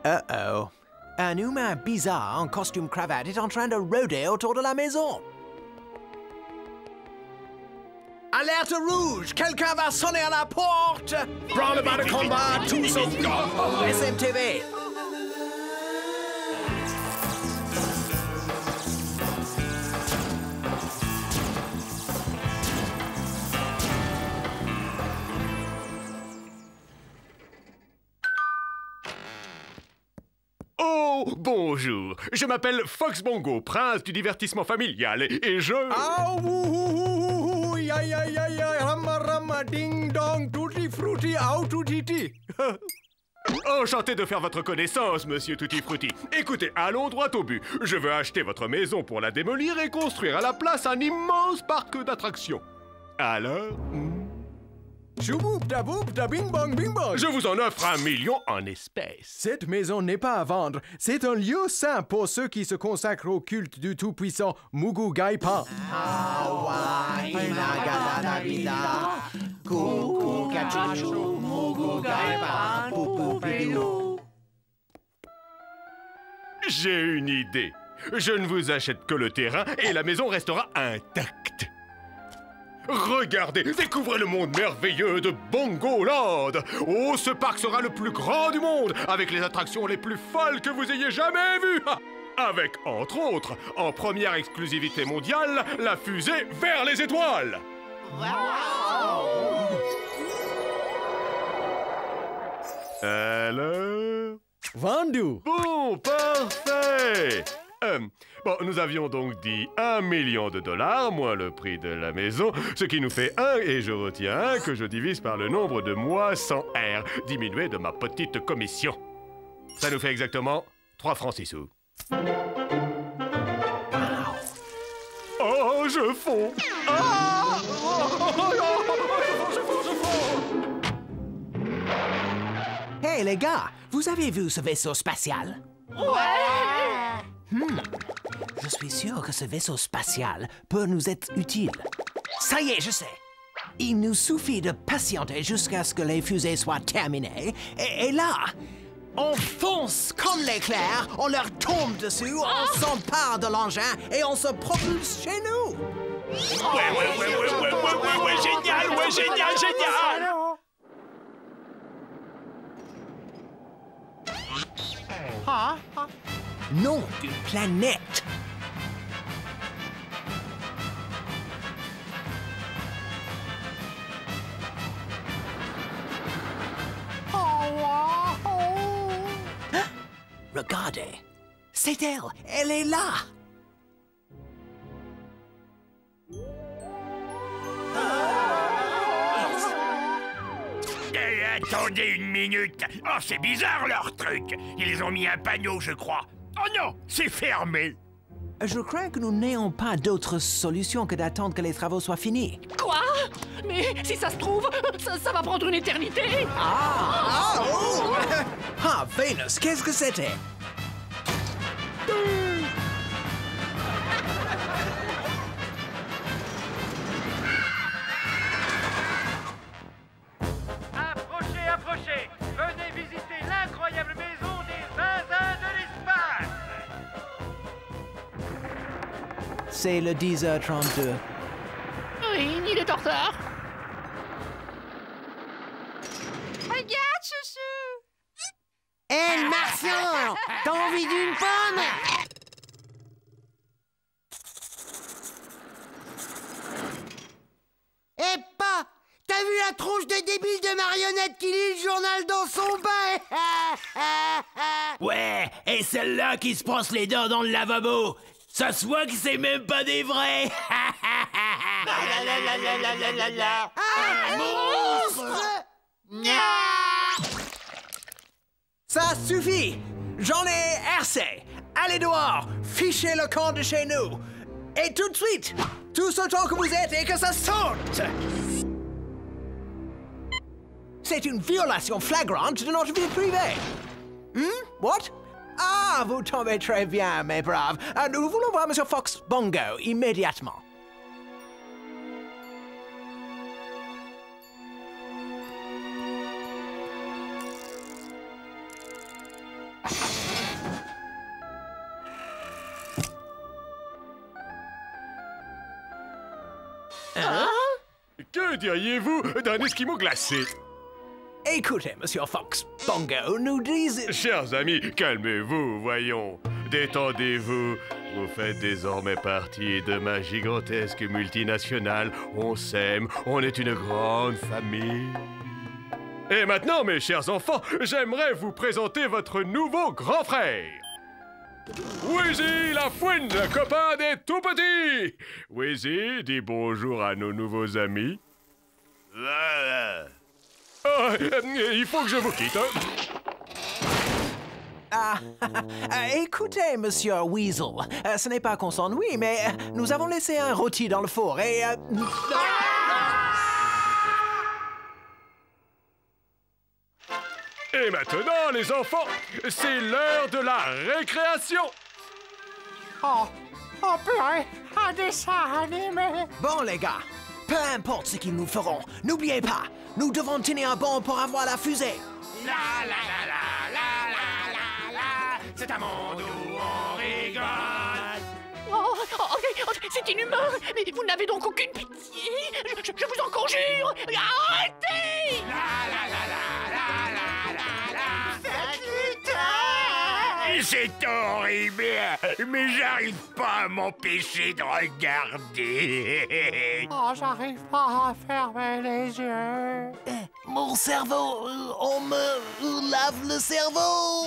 Uh-oh. Un humain bizarre en costume cravate est en train de rôder autour de la maison. Alerte rouge! Quelqu'un va sonner à la porte! Branle-bas de combat, tout sauf SMTV! Oh, bonjour. Je m'appelle Fox Bongo, prince du divertissement familial, et je... Ah, ouh, aïe, aïe, aïe, aïe, rama, rama, ding, dong, tutti, frutti, au, tutti. Enchanté de faire votre connaissance, monsieur Tutti Frutti. Écoutez, allons droit au but. Je veux acheter votre maison pour la démolir et construire à la place un immense parc d'attractions. Alors... Bing bong, bing bong. Je vous en offre 1 million en espèces. Cette maison n'est pas à vendre. C'est un lieu saint pour ceux qui se consacrent au culte du tout-puissant Mugu Gaipan. J'ai une idée. Je ne vous achète que le terrain et la maison restera intacte. Regardez, découvrez le monde merveilleux de Bongoland. Oh, ce parc sera le plus grand du monde, avec les attractions les plus folles que vous ayez jamais vues. Avec, entre autres, en première exclusivité mondiale, la fusée vers les étoiles. Alors... Vendu. Bon, parfait. Bon, nous avions donc dit 1 million de dollars, moins le prix de la maison, ce qui nous fait 1, et je retiens 1 que je divise par le nombre de mois sans R, diminué de ma petite commission. Ça nous fait exactement 3 francs 6 sous. Oh, je fonds. Ah! Hey les gars, vous avez vu ce vaisseau spatial? Je suis sûr que ce vaisseau spatial peut nous être utile. Ça y est, je sais. Il nous suffit de patienter jusqu'à ce que les fusées soient terminées. Et là, on fonce comme l'éclair, on leur tombe dessus, on s'empare de l'engin et on se propulse chez nous. Ouais, génial. Nom d'une planète. Regardez, c'est elle est là. Attendez une minute. Oh, c'est bizarre leur truc. Ils ont mis un panneau, je crois. Oh non, c'est fermé. Je crains que nous n'ayons pas d'autre solution que d'attendre que les travaux soient finis. Quoi? Mais si ça se trouve, ça va prendre une éternité. Ah, Vénus, qu'est-ce que c'était? Approchez. Venez visiter l'incroyable maison des zinzins de l'espace. C'est le 10h32. Oui, il est en retard. Regarde, chouchou! Hé, le martien! T'as envie d'une pomme? Eh pas! T'as vu la tronche de débile de marionnette qui lit le journal dans son bain? Ouais, et celle-là qui se brosse les dents dans le lavabo. Ça se voit que c'est même pas des vrais. Monstre! Ça suffit! J'en ai assez! Allez dehors! Fichez le camp de chez nous! Et tout de suite! Tous autant que vous êtes et que ça saute! C'est une violation flagrante de notre vie privée! What? Ah, vous tombez très bien, mes braves! Nous voulons voir Monsieur Fox Bongo immédiatement. Que diriez-vous d'un esquimau glacé? Écoutez, Monsieur Fox, Bongo nous disent... Chers amis, calmez-vous, voyons. Détendez-vous. Vous faites désormais partie de ma gigantesque multinationale. On s'aime, on est une grande famille. Et maintenant, mes chers enfants, j'aimerais vous présenter votre nouveau grand frère. Wheezy la fouine, le copain des tout-petits. Wheezy, dis bonjour à nos nouveaux amis. Il faut que je vous quitte. Écoutez, Monsieur Weasel, ce n'est pas qu'on s'ennuie, mais nous avons laissé un rôti dans le four et... Et maintenant, les enfants, c'est l'heure de la récréation. Oh, purée, un dessin animé. Bon, les gars, peu importe ce qu'ils nous feront, n'oubliez pas, nous devons tenir bon pour avoir la fusée. La la la la la la la la, c'est un monde où on rigole. C'est inhumain. Mais vous n'avez donc aucune pitié. Je vous en conjure. Arrêtez. La la la la la la la la. C'est horrible, mais j'arrive pas à m'empêcher de regarder. Oh, j'arrive pas à fermer les yeux. Mon cerveau, on me lave le cerveau.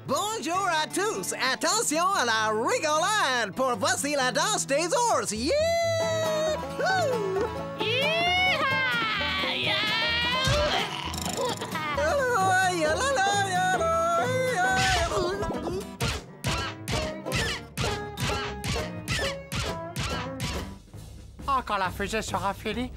Bonjour à tous! Attention à la rigolade pour voici la danse des ours! Youhou! Ah, quand la fusée sera finie,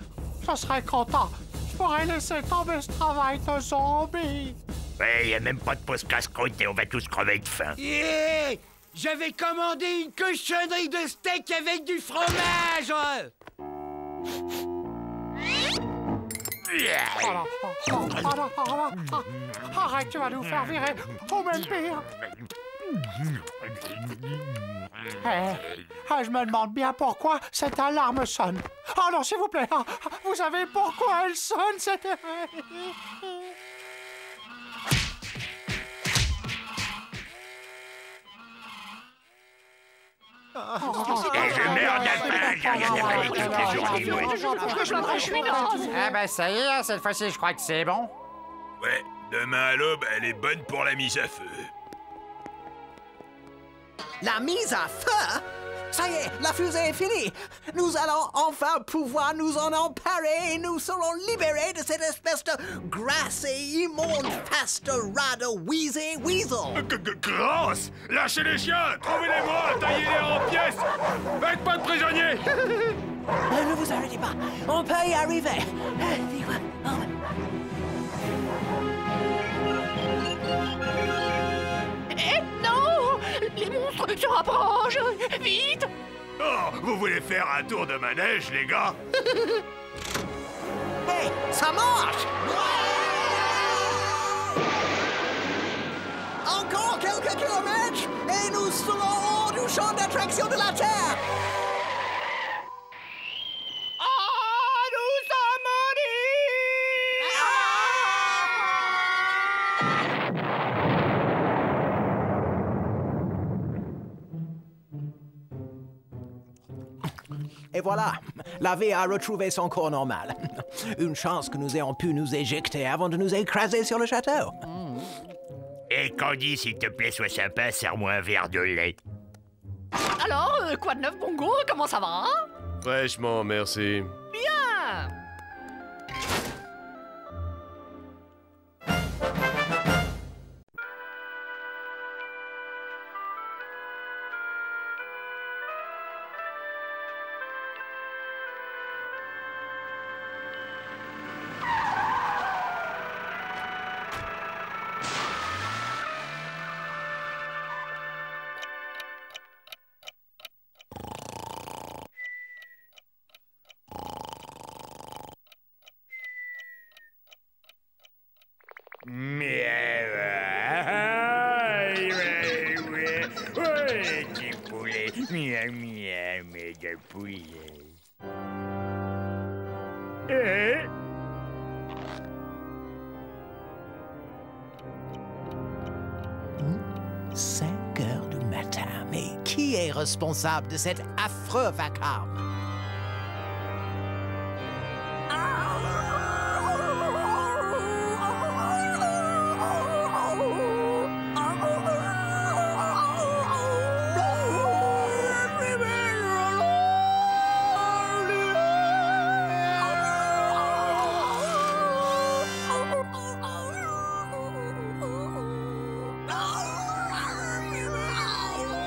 je serai content. Je pourrai laisser tomber ce travail de zombie. Ouais, y a même pas de pause casse-croûte et on va tous crever de faim. Yeah! J'avais commandé une cochonnerie de steak avec du fromage! Arrête, tu vas nous faire virer. Ou même pire. Je me demande bien pourquoi cette alarme sonne. Oh non, s'il vous plaît. Vous savez pourquoi elle sonne, cette... Je meurs de faim, j'ai rien fait toute la journée, moi. Je suis naze. Eh ben ça y est, cette fois-ci, je crois que c'est bon. Ouais, demain à l'aube, elle est bonne pour la mise à feu. La mise à feu? Ça y est, la fusée est finie. Nous allons enfin pouvoir nous en emparer et nous serons libérés de cette espèce de grasse et immonde face de rat de Wheezy Weasel. Grosse! Lâchez les chiens! Trouvez-les-moi! Taillez-les en pièces! Faites pas de prisonniers! Ne vous arrêtez pas, on peut y arriver. Eh non! Les monstres se rapprochent. Vite! Oh, vous voulez faire un tour de manège, les gars? Hey, ça marche! Encore quelques kilomètres et nous serons hors du champ d'attraction de la Terre! Et voilà, la vie a retrouvé son cours normal. Une chance que nous ayons pu nous éjecter avant de nous écraser sur le château. Et Candy, s'il te plaît, sois sympa, serre-moi un verre de lait. Alors, quoi de neuf, Bongo? Comment ça va? Fraîchement, merci. Bien! Miam, miam, de poulet. 5 heures du matin. Mais qui est responsable de cet affreux vacarme?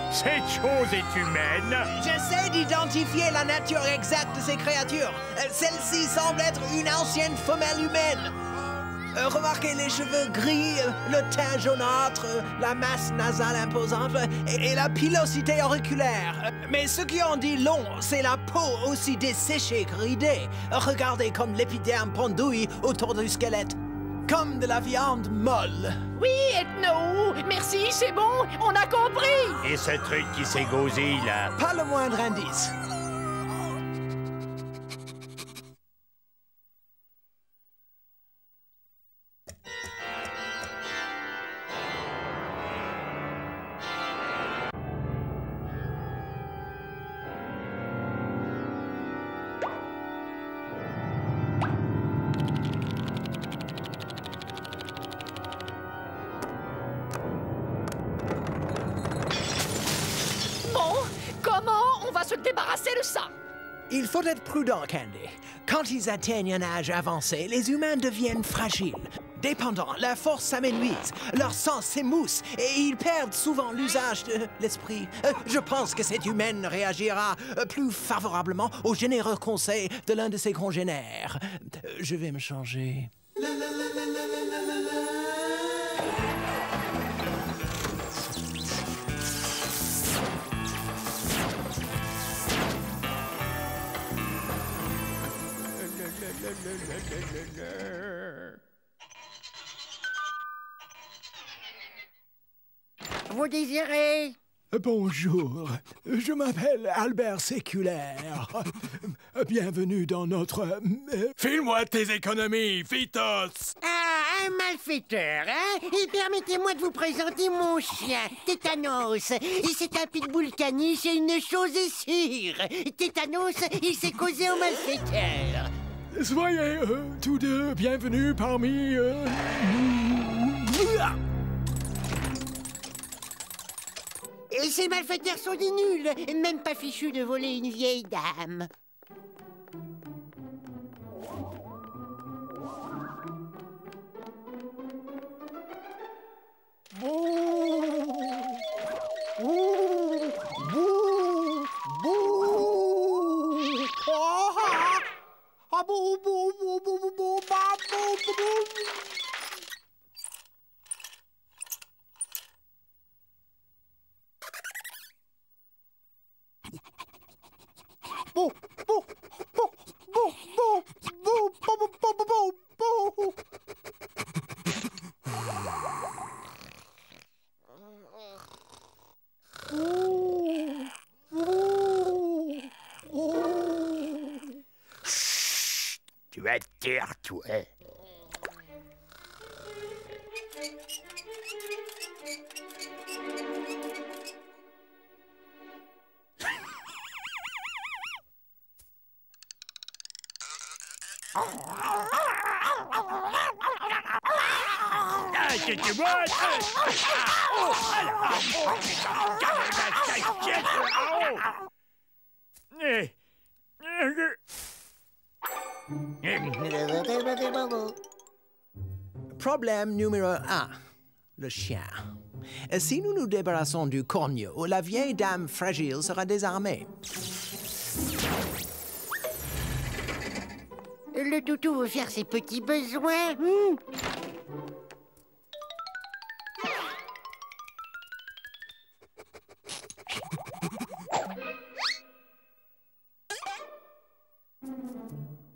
Cette chose est humaine. J'essaie d'identifier la nature exacte de ces créatures. Celle-ci semble être une ancienne femelle humaine. Remarquez les cheveux gris, le teint jaunâtre, la masse nasale imposante et la pilosité auriculaire. Mais ce qui en dit long, c'est la peau aussi desséchée que ridée. Regardez comme l'épiderme pendouille autour du squelette. Comme de la viande molle. Oui, Ethno. Merci, c'est bon. On a compris. Et ce truc qui s'est gausé, là? Pas le moindre indice. Se débarrasser de ça. Il faut être prudent, Candy. Quand ils atteignent un âge avancé, les humains deviennent fragiles, dépendants, la force s'amenuise, leur sang s'émousse et ils perdent souvent l'usage de l'esprit. Je pense que cette humaine réagira plus favorablement aux généreux conseils de l'un de ses congénères. Je vais me changer. Vous désirez? Bonjour, je m'appelle Albert Séculaire. Bienvenue dans notre... File-moi tes économies, Phytos! Ah, un malfaiteur, hein? Et permettez-moi de vous présenter mon chien, Tétanos. C'est un pitbull caniche et une chose est sûre. Tétanos, il s'est causé au malfaiteur. Soyez tous deux bienvenus parmi... Et ces malfaiteurs sont des nuls, même pas fichus de voler une vieille dame. Tu vas te taire, toi. Problème numéro 1. Le chien. Si nous nous débarrassons du corneau, la vieille dame fragile sera désarmée. Le toutou veut faire ses petits besoins.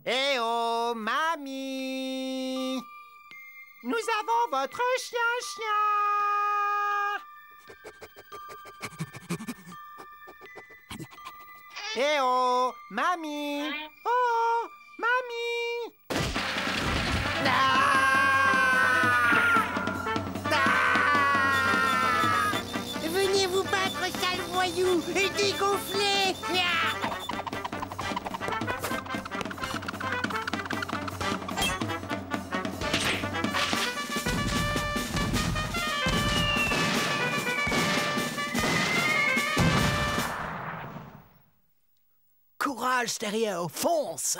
Eh oh, mamie! Nous avons votre chien! Eh oh, mamie! Oh, mamie! Venez vous battre, sale voyou, et dégonflez. Courage, Stéréo, fonce!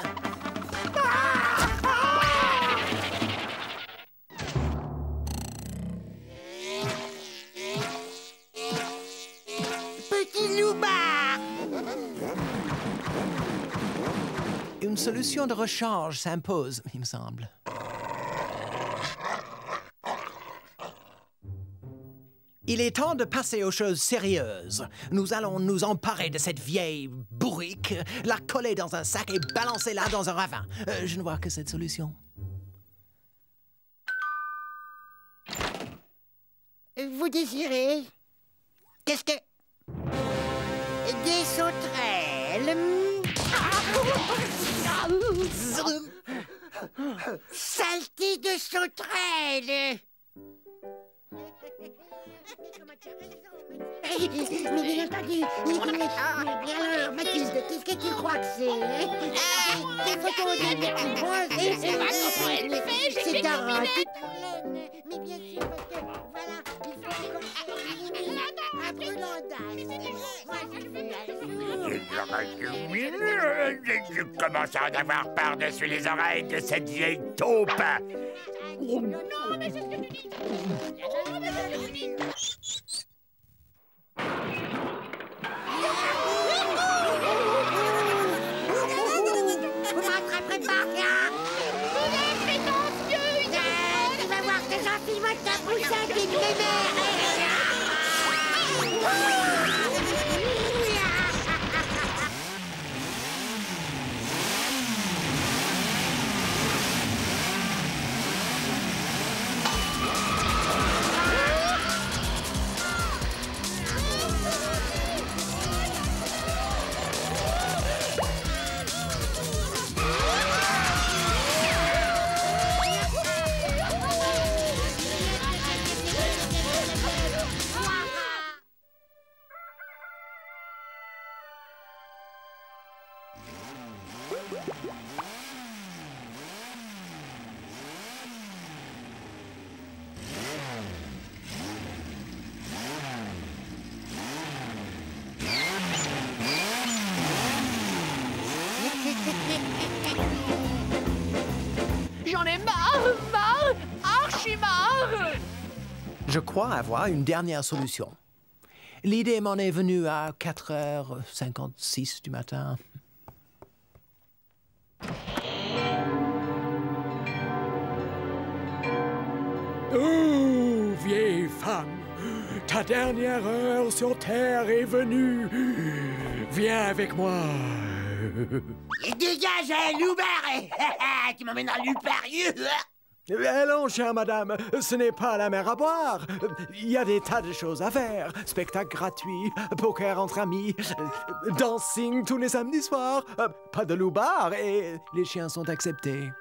Petit loupard. Une solution de rechange s'impose, il me semble. Il est temps de passer aux choses sérieuses. Nous allons nous emparer de cette vieille bourrique, la coller dans un sac et balancer là dans un ravin. Je ne vois que cette solution. Vous désirez? Qu'est-ce que... Des sauterelles. Saleté de sauterelles. Mais bien entendu, mais alors, Mathilde, qu'est-ce que tu crois que c'est? Des photos de c'est dans mais bien sûr, parce que, voilà, il faut un brûlant d'âge. Je commence à en avoir par-dessus les oreilles de cette vieille taupe. Non, mais c'est ce que tu dis. Vous m'attraperez pas, rien. Vous êtes prétentieux, Tu vas voir que j'enfile ta poussette et de J'en ai marre, archi marre. Je crois avoir une dernière solution. L'idée m'en est venue à 4h56 du matin. Oh, vieille femme, ta dernière heure sur Terre est venue. Viens avec moi. Dégage, loupard. Tu m'emmènes dans l'upérieux. Allons, chère madame, ce n'est pas la mer à boire. Il y a des tas de choses à faire. Spectacle gratuit, poker entre amis, dancing tous les samedis soirs, pas de loupard et les chiens sont acceptés.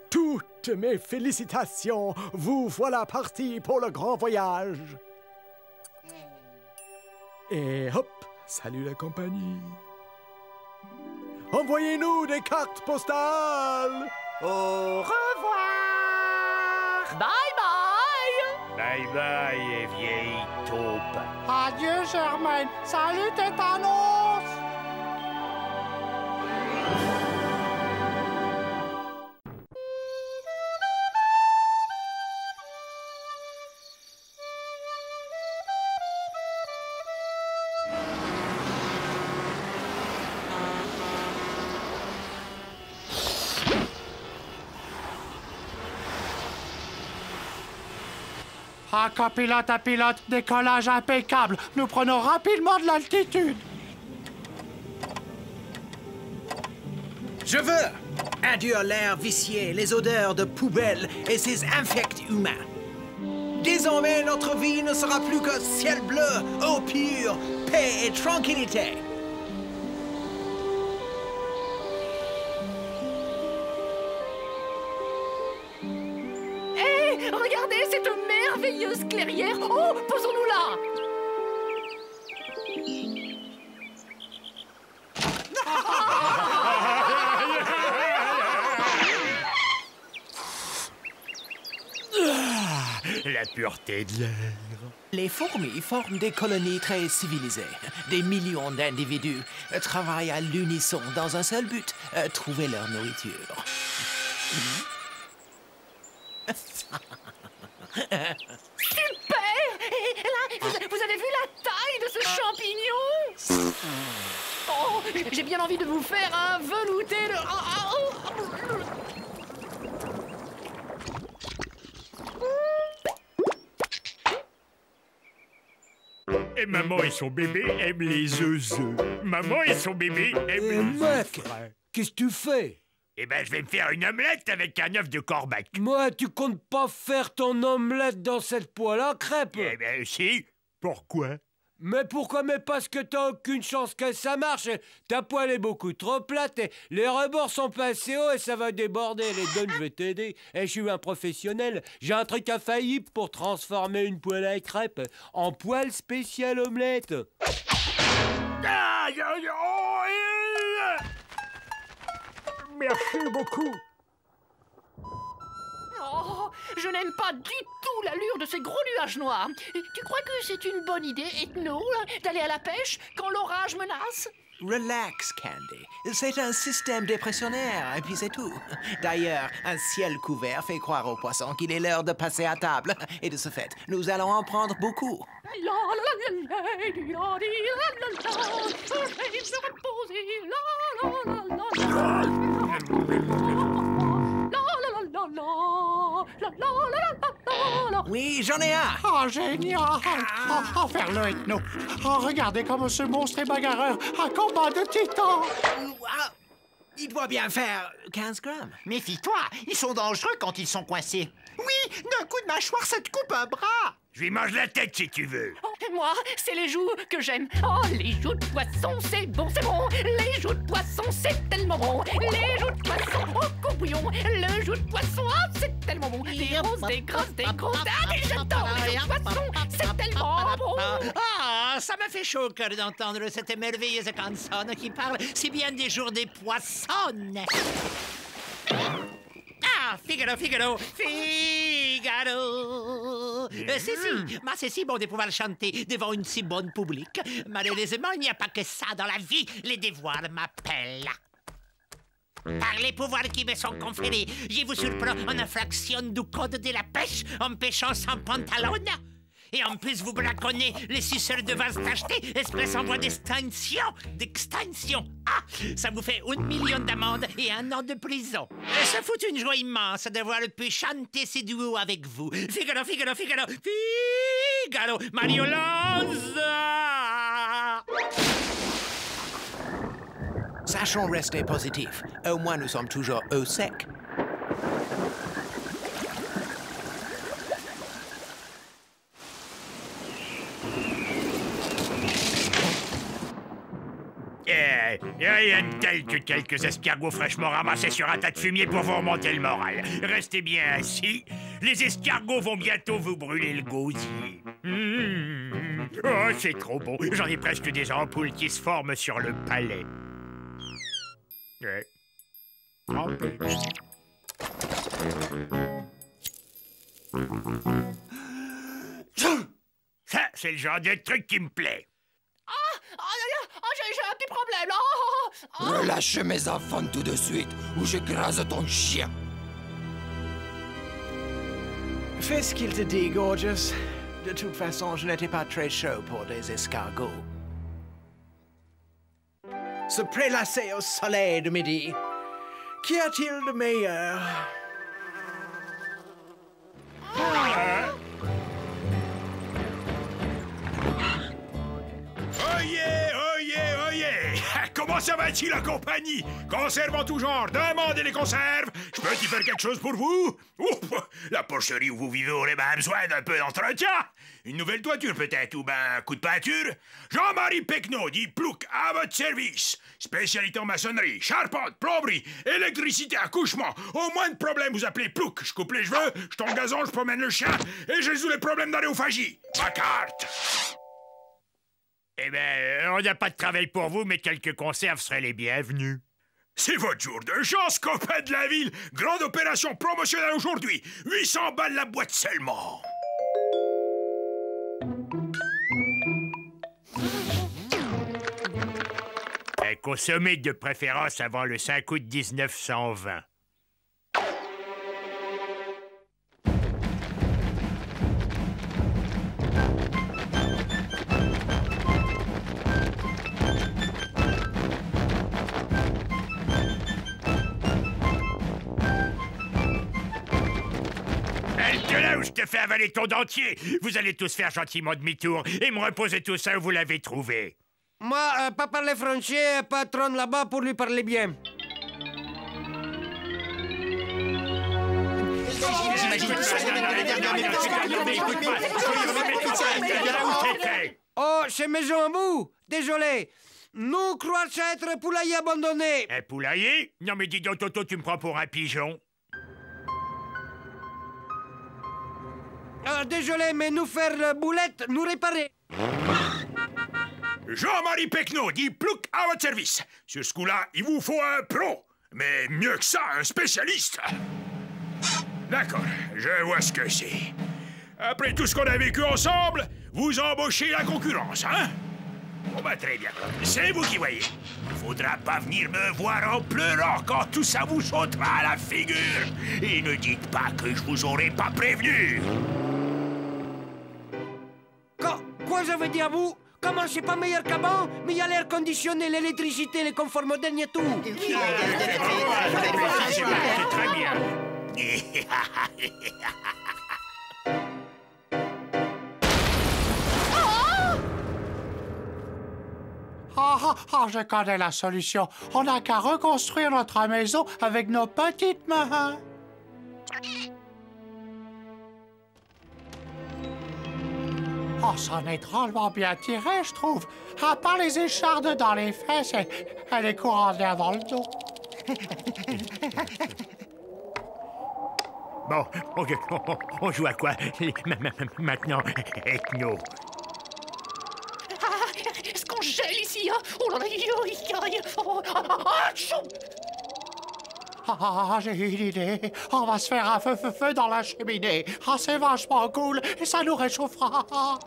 Toutes mes félicitations, vous voilà partis pour le grand voyage. Et hop, salut la compagnie. Envoyez-nous des cartes postales. Au revoir. Bye bye. Bye bye, vieille taupe. Adieu, Germaine. Salut, Tétanos. Ah, copilote à pilote, décollage impeccable. Nous prenons rapidement de l'altitude. Je veux! Adieu l'air vicié, les odeurs de poubelle et ces infects humains. Désormais, notre vie ne sera plus que ciel bleu, eau pure, paix et tranquillité. merveilleuse clairière. Oh, posons-nous là. La pureté de l'air. Les fourmis forment des colonies très civilisées. Des millions d'individus travaillent à l'unisson dans un seul but, trouver leur nourriture. Super! Et là, vous avez vu la taille de ce champignon? Oh, j'ai bien envie de vous faire un velouté de... Et maman et son bébé aiment les œufs. Maman et son bébé aiment les mec, œufs. qu'est-ce que tu fais? Eh ben, je vais me faire une omelette avec un œuf de Corbac. Moi, tu comptes pas faire ton omelette dans cette poêle à crêpes? Eh ben, si. Pourquoi? Mais pourquoi? Mais parce que t'as aucune chance que ça marche. Ta poêle est beaucoup trop plate et les rebords sont pas assez hauts et ça va déborder. Les donnes, je vais t'aider. Et je suis un professionnel. J'ai un truc infaillible pour transformer une poêle à crêpes en poêle spéciale omelette. Merci beaucoup. Oh, je n'aime pas du tout l'allure de ces gros nuages noirs. Tu crois que c'est une bonne idée, Ethno, d'aller à la pêche quand l'orage menace? Relax, Candy. C'est un système dépressionnaire, et puis c'est tout. D'ailleurs, un ciel couvert fait croire aux poissons qu'il est l'heure de passer à table. Et de ce fait, nous allons en prendre beaucoup. Oui, j'en ai un! Oh, génial! Oh, faire-le, Ethno! Oh, regardez comme ce monstre est bagarreur! Un combat de titans! Il doit bien faire 15 grammes. Méfie-toi, ils sont dangereux quand ils sont coincés. Oui, d'un coup de mâchoire, ça te coupe un bras. Je lui mange la tête si tu veux. Oh, moi, c'est les joues que j'aime. Oh, les joues de poisson, c'est bon, c'est bon. Les joues de poisson, c'est tellement bon. Les joues de poisson, oh, courbouillon. Le joue de poisson, oh, c'est tellement bon. Des roses, des grosses, des grosses. Ah, mais j'adore les joues de poisson, c'est tellement bon. Ah, ça m'a fait chaud au cœur d'entendre cette merveilleuse canzone qui parle si bien des jours des poissons. Ah, Figaro, Figaro, Figaro. C'est si bon de pouvoir chanter devant une si bonne public. Malheureusement, il n'y a pas que ça dans la vie. Les devoirs m'appellent. Par les pouvoirs qui me sont conférés, je vous surprends en infraction du code de la pêche en pêchant sans pantalon. Et en plus, vous braconnez les suceurs de vase tachetés, espèce en voie d'extinction. Ah, ça vous fait 1 million d'amendes et 1 an de prison. Et ça fout une joie immense d'avoir pu chanter ces duos avec vous. Figaro, Figaro, Figaro, Figaro, Mario Lanza. Sachons rester positifs. Au moins, nous sommes toujours au sec. Rien de tel que quelques escargots fraîchement ramassés sur un tas de fumier pour vous remonter le moral. Restez bien assis, les escargots vont bientôt vous brûler le gosier. Oh, c'est trop bon, j'en ai presque des ampoules qui se forment sur le palais. Ça, c'est le genre de truc qui me plaît. J'ai un petit problème. Relâche mes enfants tout de suite, ou j'écrase ton chien. Fais ce qu'il te dit, Gorgeous. De toute façon, je n'étais pas très chaud pour des escargots. Se prélasser au soleil de midi. Qu'y a-t-il de meilleur? Comment ça va-t-il la compagnie? Conserve en tout genre, demandez les conserves. Je peux y faire quelque chose pour vous? Ouf, la porcherie où vous vivez aurait bien besoin d'un peu d'entretien. Une nouvelle toiture peut-être, ou ben un coup de peinture? Jean-Marie Pecno dit Plouc à votre service. Spécialité en maçonnerie, charpente, plomberie, électricité, accouchement. Au moins de problème, vous appelez Plouc. Je coupe les cheveux, je tombe gazon, je promène le chien et je résous les problèmes d'anéophagie. Ma carte! Eh ben, on n'a pas de travail pour vous, mais quelques conserves seraient les bienvenus. C'est votre jour de chance, copain de la ville. Grande opération promotionnelle aujourd'hui. 800 balles la boîte seulement. Consommez de préférence avant le 5 août 1920. Là où je te fais avaler ton dentier. Vous allez tous faire gentiment demi-tour et me reposer tout ça où vous l'avez trouvé. Moi, pas parler français, patron là-bas pour lui parler bien. Oh, c'est maison à bout. Désolé. Nous croyons être un poulailler abandonné. Un poulailler? Non mais dis donc, Toto, tu me prends pour un pigeon. Désolé, mais nous faire la boulette, nous réparer. Jean-Marie Pecno dit Plouc à votre service. Sur ce coup-là, il vous faut un pro. Mais mieux que ça, un spécialiste. D'accord, je vois ce que c'est. Après tout ce qu'on a vécu ensemble, vous embauchez la concurrence, hein? Bon bah très bien, c'est vous qui voyez. Faudra pas venir me voir en pleurant quand tout ça vous sautera à la figure. Et ne dites pas que je vous aurais pas prévenu. Quoi ça veut dire vous? Comment c'est pas meilleur qu'avant? Mais il y a l'air conditionné, l'électricité, les conforts modernes et tout. C'est très bien. Je connais la solution. On n'a qu'à reconstruire notre maison avec nos petites mains. Oh, c'en est drôlement bien tiré, je trouve. À part les échardes dans les fesses, elle est courante d'air dans le dos. Bon, on joue à quoi maintenant, Ethno? Est-ce qu'on gèle ici, hein? Oh là là, j'ai une idée. On va se faire un feu dans la cheminée. C'est vachement cool et ça nous réchauffera.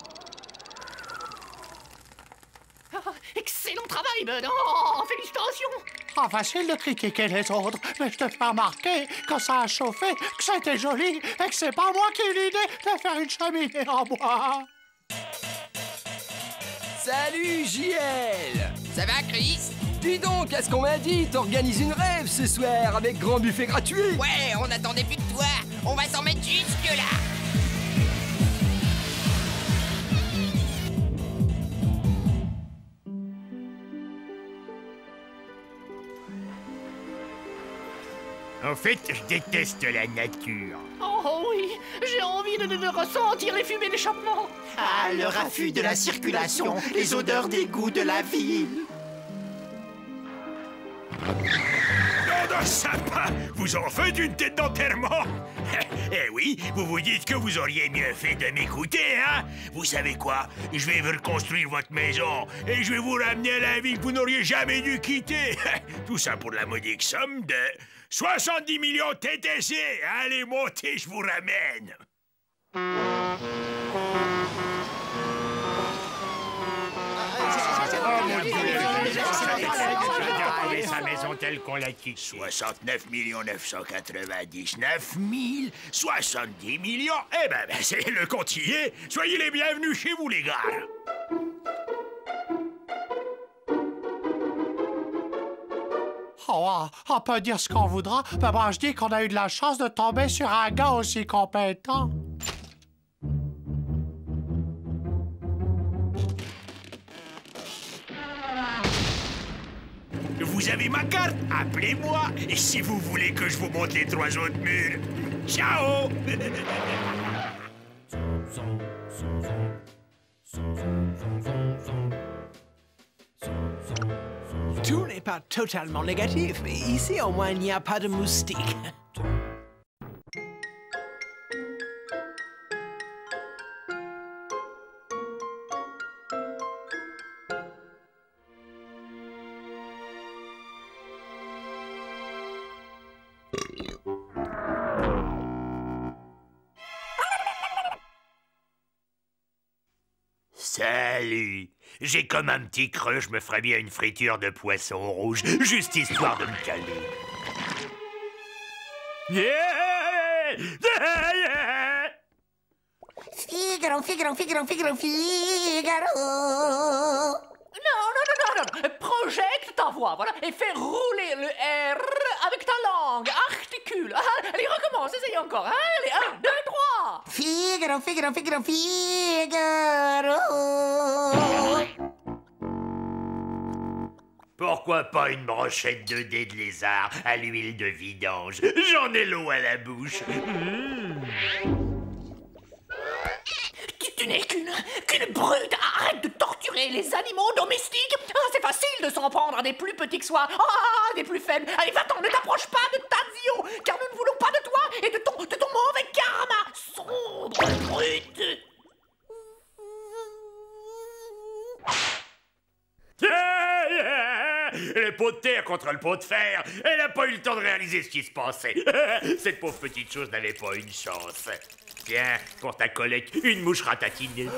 Excellent travail, Bud. Félicitations. Facile de critiquer les autres, mais je te fais remarquer que ça a chauffé, que c'était joli et que c'est pas moi qui ai l'idée de faire une cheminée en bois. Salut, JL! Ça va, Chris? Dis donc, qu'est-ce qu'on m'a dit? T'organises une rêve ce soir avec grand buffet gratuit? Ouais, on attendait plus que toi. On va s'en mettre jusque-là. En fait, je déteste la nature. Oh oui, j'ai envie de ressentir les fumées d'échappement. Ah, le raffut de la circulation, les odeurs d'égout de la ville. Nom de sapin, vous en faites une tête d'enterrement? Eh oui, vous vous dites que vous auriez mieux fait de m'écouter, hein? Vous savez quoi? Je vais vous reconstruire votre maison et je vais vous ramener à la ville que vous n'auriez jamais dû quitter. Tout ça pour la modique somme de 70 millions TTC. Allez, montez, je vous ramène. Sa maison telle qu'on l'a quittée. 69 999 000, 70 millions. Eh ben, c'est le compte y est. Soyez les bienvenus chez vous, les gars. On peut dire ce qu'on voudra, mais moi je dis qu'on a eu de la chance de tomber sur un gars aussi compétent. Vous avez ma carte, appelez-moi. Et si vous voulez que je vous montre les 3 autres murs, ciao. Tout n'est pas totalement négatif. Ici, au moins, il n'y a pas de moustiques. Salut! J'ai comme un petit creux, je me ferais bien une friture de poisson rouge, juste histoire de me calmer. Yeah! Yeah! Figaro, Figaro, Figaro, Figaro, Figaro. Non. Projecte ta voix, voilà, et fais rouler le R avec ta langue. Articule. Allez, recommence, essaye encore. Allez, 1, 2, 3. Figaro, Figaro, Figaro, Figaro. Pourquoi pas une brochette de dés de lézard à l'huile de vidange? J'en ai l'eau à la bouche. Tu n'es qu'une brute. Arrête de torturer les animaux domestiques. C'est facile de s'en prendre à des plus petits que soi. Des plus faibles. Allez, va-t'en, ne t'approche pas de Tazio, car nous ne voulons pas de toi et de ton mauvais karma. Sombre brute. Le pot de terre contre le pot de fer. Elle n'a pas eu le temps de réaliser ce qui se passait. Cette pauvre petite chose n'avait pas une chance. Tiens, pour ta collecte, une mouche ratatine.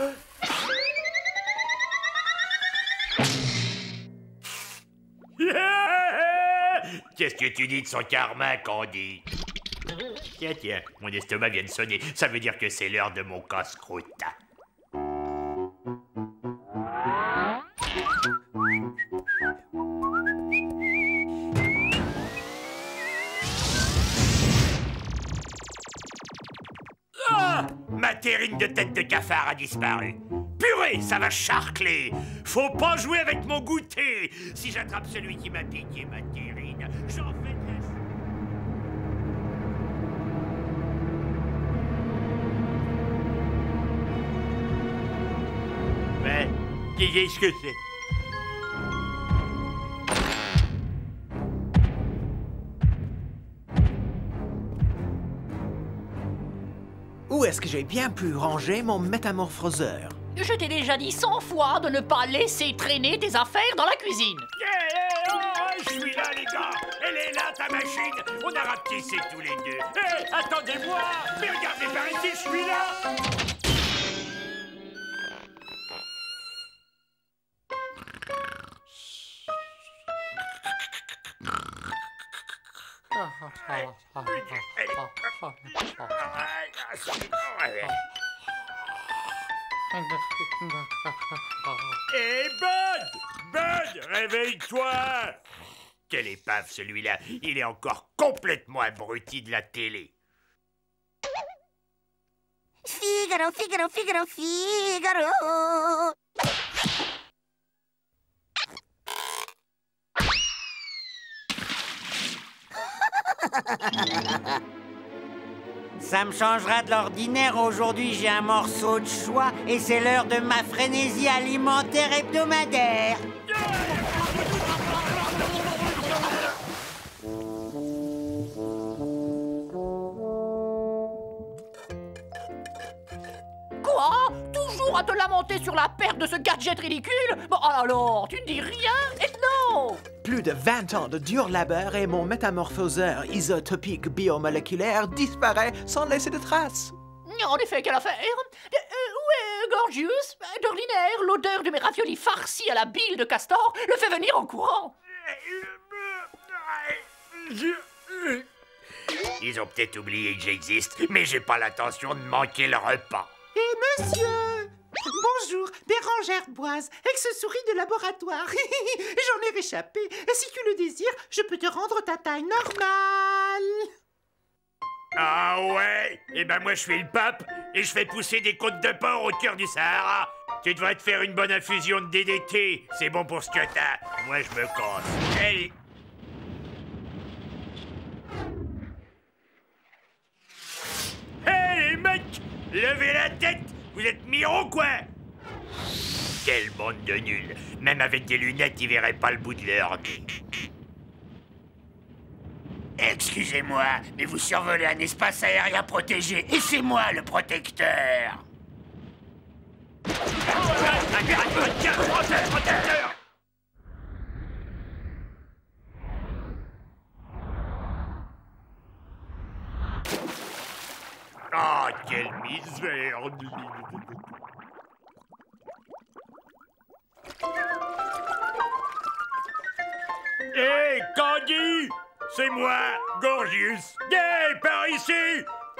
Qu'est-ce que tu dis de son karma, Candy? Tiens, mon estomac vient de sonner. Ça veut dire que c'est l'heure de mon casse-croûte. Ma terrine de tête de cafard a disparu. Purée, ça va charcler. Faut pas jouer avec mon goûter. Si j'attrape celui qui m'a piqué ma terrine, j'en fais de la... Ben, qu'est-ce que c'est? Où est-ce que j'ai bien pu ranger mon métamorphoseur? Je t'ai déjà dit 100 fois de ne pas laisser traîner tes affaires dans la cuisine. Je suis là, les gars. Elle est là, ta machine. On a rapetissé tous les deux. Hé, attendez-moi. Mais regardez par ici, je suis là. Hé, Bud, réveille-toi. Quelle épave, celui-là. Il est encore complètement abruti de la télé. Figaro, Figaro, Figaro, Figaro. Ça me changera de l'ordinaire. Aujourd'hui, j'ai un morceau de choix et c'est l'heure de ma frénésie alimentaire hebdomadaire. Quoi? Toujours à te lamenter sur la perte de ce gadget ridicule? Bon, alors, tu ne dis rien, Ethno? Plus de 20 ans de dur labeur et mon métamorphoseur isotopique biomoléculaire disparaît sans laisser de traces. En effet, quelle affaire? Où est Gorgius? D'ordinaire, l'odeur de mes raviolis farcis à la bile de castor le fait venir en courant. Ils ont peut-être oublié que j'existe, mais j'ai pas l'intention de manquer le repas. Et monsieur! Bonjour, Bérangère Boise, ex-souris de laboratoire. J'en ai réchappé. Si tu le désires, je peux te rendre ta taille normale. Ah ouais? Eh ben moi je suis le pape et je fais pousser des côtes de porc au cœur du Sahara. Tu devrais te faire une bonne infusion de DDT. C'est bon pour ce que t'as. Moi je me casse. Hey. Hey les mecs! Levez la tête! Vous êtes miro quoi? Quelle bande de nuls. Même avec des lunettes, ils verraient pas le bout de leur nez. Excusez-moi, mais vous survolez un espace aérien protégé, et c'est moi le protecteur. Protecteur! Oh, quelle misère! Hé, Candy! C'est moi, Gorgius! Hé, par ici!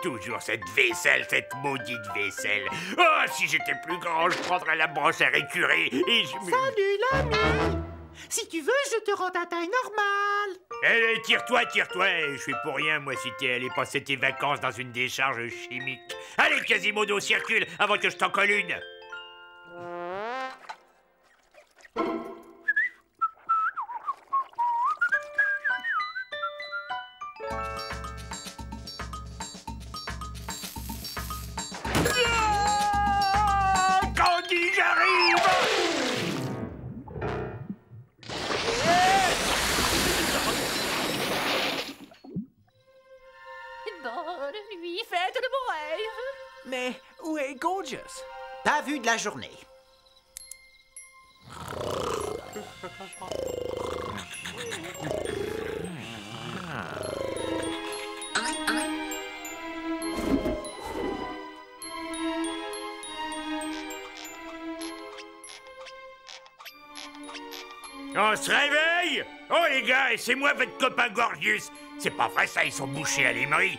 Toujours cette vaisselle, cette maudite vaisselle! Oh, si j'étais plus grand, je prendrais la brosse à récurer et je... Salut, l'ami! Si tu veux, je te rends ta taille normale. Allez, tire-toi! Je suis pour rien, moi, si t'es allé passer tes vacances dans une décharge chimique. Allez, Quasimodo, circule avant que je t'en colle une! Candy, j'arrive! Bonne nuit, faites de beaux rêves. Mais où est Gorgius? Pas vu de la journée. On se réveille! Oh les gars, c'est moi votre copain Gorgius! C'est pas vrai ça, ils sont bouchés à l'émery!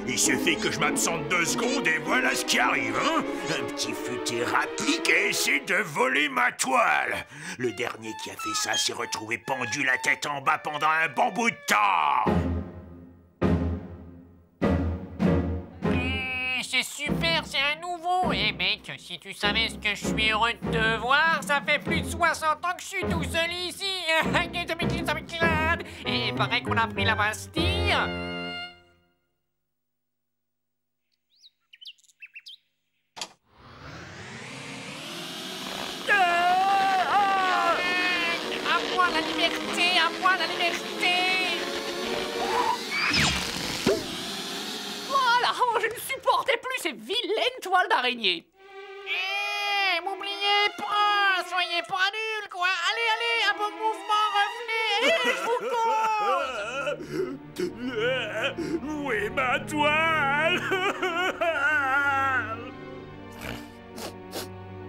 Il suffit que je m'absente 2 secondes et voilà ce qui arrive, hein? Un petit futé rapide qui a essayé de voler ma toile! Le dernier qui a fait ça s'est retrouvé pendu la tête en bas pendant un bon bout de temps! C'est super, c'est un nouveau. Eh mec, si tu savais ce que je suis heureux de te voir, ça fait plus de 60 ans que je suis tout seul ici. Et il paraît qu'on a pris la Bastille. À moi la liberté, à moi la liberté. Voilà, je ne supportais plus ces vilaines toiles d'araignée. Eh, m'oubliez pas, soyez pas nuls, quoi. Allez, allez, un bon mouvement, revenez, je vous cause. Où est ma toile?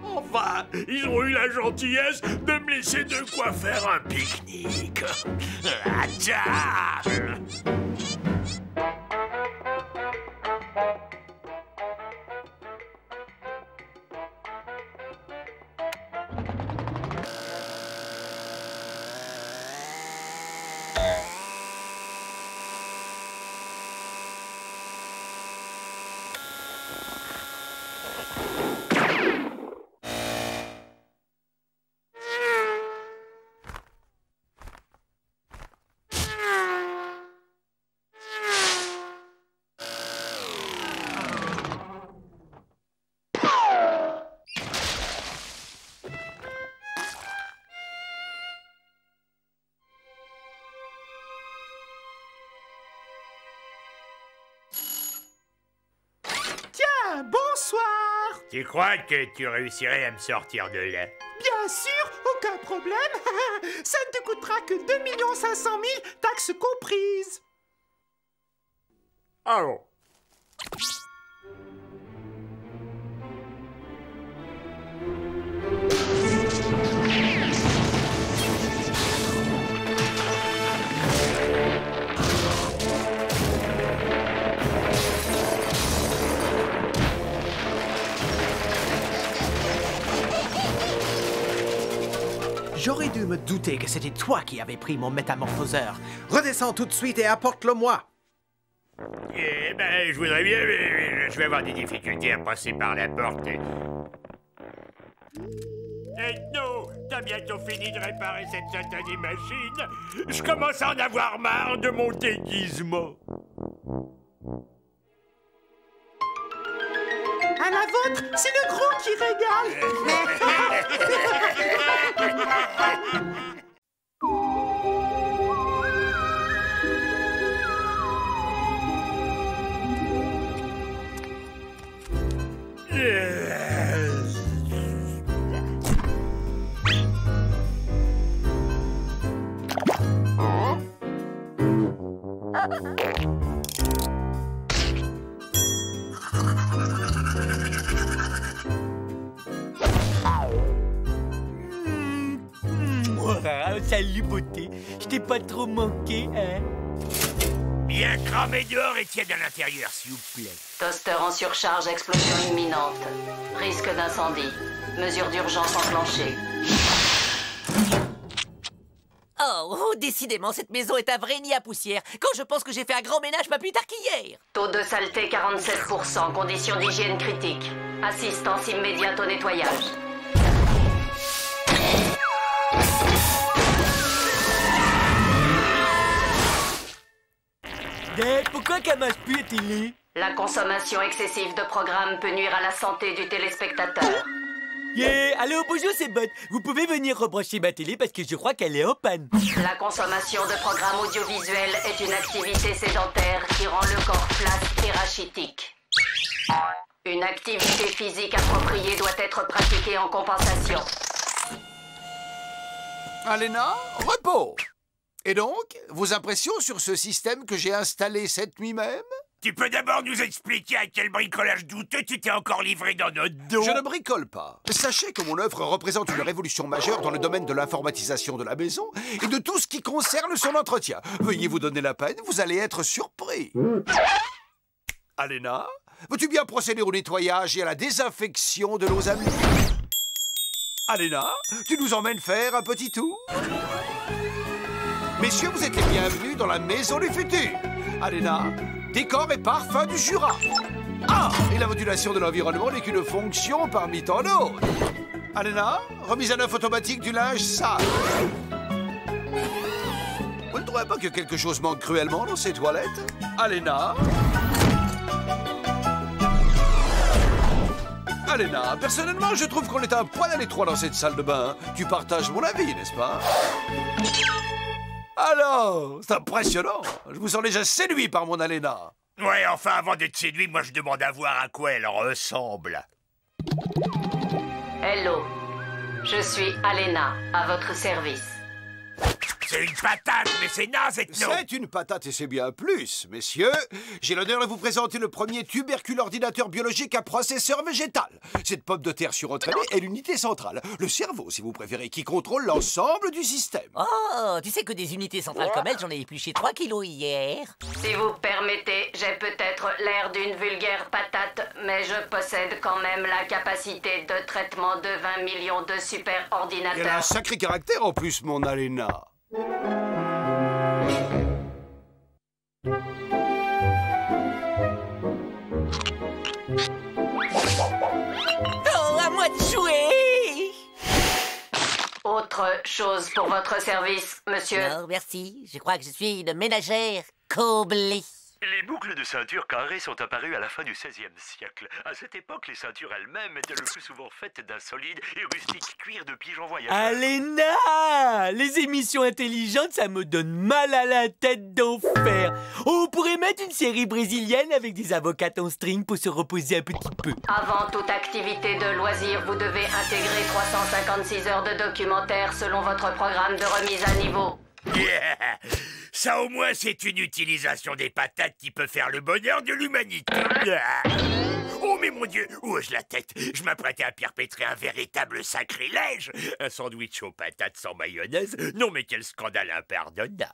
Enfin, ils ont eu la gentillesse de me laisser de quoi faire un pique-nique. À table! Bonsoir. Tu crois que tu réussirais à me sortir de là? Bien sûr, aucun problème. Ça ne te coûtera que 2 500 000, taxes comprises. Ah bon? J'aurais dû me douter que c'était toi qui avais pris mon métamorphoseur. Redescends tout de suite et apporte-le-moi. Eh ben, je voudrais bien, mais je vais avoir des difficultés à passer par la porte. Ethno, t'as bientôt fini de réparer cette satanée machine? Je commence à en avoir marre de mon déguisement. À la vôtre, c'est le gros qui régale. Salut, beauté. Je t'ai pas trop manqué, hein? Bien cramé dehors et tiède à l'intérieur, s'il vous plaît. Toaster en surcharge, explosion imminente. Risque d'incendie. Mesures d'urgence enclenchées. Oh, décidément, cette maison est un vrai nid à poussière. Quand je pense que j'ai fait un grand ménage pas plus tard qu'hier. Taux de saleté 47%, conditions d'hygiène critiques. Assistance immédiate au nettoyage. Pourquoi qu'elle marche plus la télé? La consommation excessive de programmes peut nuire à la santé du téléspectateur. Yeah! Allô, bonjour, c'est Bot. Vous pouvez venir rebrancher ma télé parce que je crois qu'elle est en panne. La consommation de programmes audiovisuels est une activité sédentaire qui rend le corps flasque et rachitique. Une activité physique appropriée doit être pratiquée en compensation. Alena, repos. Et donc, vos impressions sur ce système que j'ai installé cette nuit même? Tu peux d'abord nous expliquer à quel bricolage douteux tu t'es encore livré dans notre dos? Je ne bricole pas. Sachez que mon œuvre représente une révolution majeure dans le domaine de l'informatisation de la maison et de tout ce qui concerne son entretien. Veuillez vous donner la peine, vous allez être surpris. Alena, veux-tu bien procéder au nettoyage et à la désinfection de nos amis? Alena, tu nous emmènes faire un petit tour? Messieurs, vous êtes les bienvenus dans la maison du futur. Alena, décor et parfum du Jura. Ah, et la modulation de l'environnement n'est qu'une fonction parmi tant d'autres. Alena, remise à neuf automatique du linge sale. Vous ne trouvez pas que quelque chose manque cruellement dans ces toilettes? Alena? Alena, personnellement, je trouve qu'on est un poil à l'étroit dans cette salle de bain. Tu partages mon avis, n'est-ce pas? Alors, c'est impressionnant. Je vous sens déjà séduit par mon Alena. Ouais, enfin, avant d'être séduit, moi je demande à voir à quoi elle ressemble. Hello, je suis Alena, à votre service. C'est une patate, mais c'est naze, cette nom. C'est une patate et c'est bien plus, messieurs. J'ai l'honneur de vous présenter le premier tubercule ordinateur biologique à processeur végétal. Cette pomme de terre surentraînée est l'unité centrale, le cerveau si vous préférez, qui contrôle l'ensemble du système. Oh, tu sais que des unités centrales comme elle, j'en ai épluché 3 kilos hier. Si vous permettez, j'ai peut-être l'air d'une vulgaire patate, mais je possède quand même la capacité de traitement de 20 millions de super-ordinateurs. Elle a un sacré caractère en plus, mon Alena. Oh, à moi de jouer! Autre chose pour votre service, monsieur? Non, merci. Je crois que je suis une ménagère comblée. Les boucles de ceinture carrées sont apparues à la fin du XVIe siècle. À cette époque, les ceintures elles-mêmes étaient le plus souvent faites d'un solide et rustique cuir de pigeon voyageur. Alena! Les émissions intelligentes, ça me donne mal à la tête d'enfer. On pourrait mettre une série brésilienne avec des avocats en string pour se reposer un petit peu. Avant toute activité de loisir, vous devez intégrer 356 heures de documentaire selon votre programme de remise à niveau. Yeah. Ça au moins c'est une utilisation des patates qui peut faire le bonheur de l'humanité. Oh mais mon Dieu, où ai-je la tête? Je m'apprêtais à perpétrer un véritable sacrilège. Un sandwich aux patates sans mayonnaise? Non mais quel scandale impardonnable.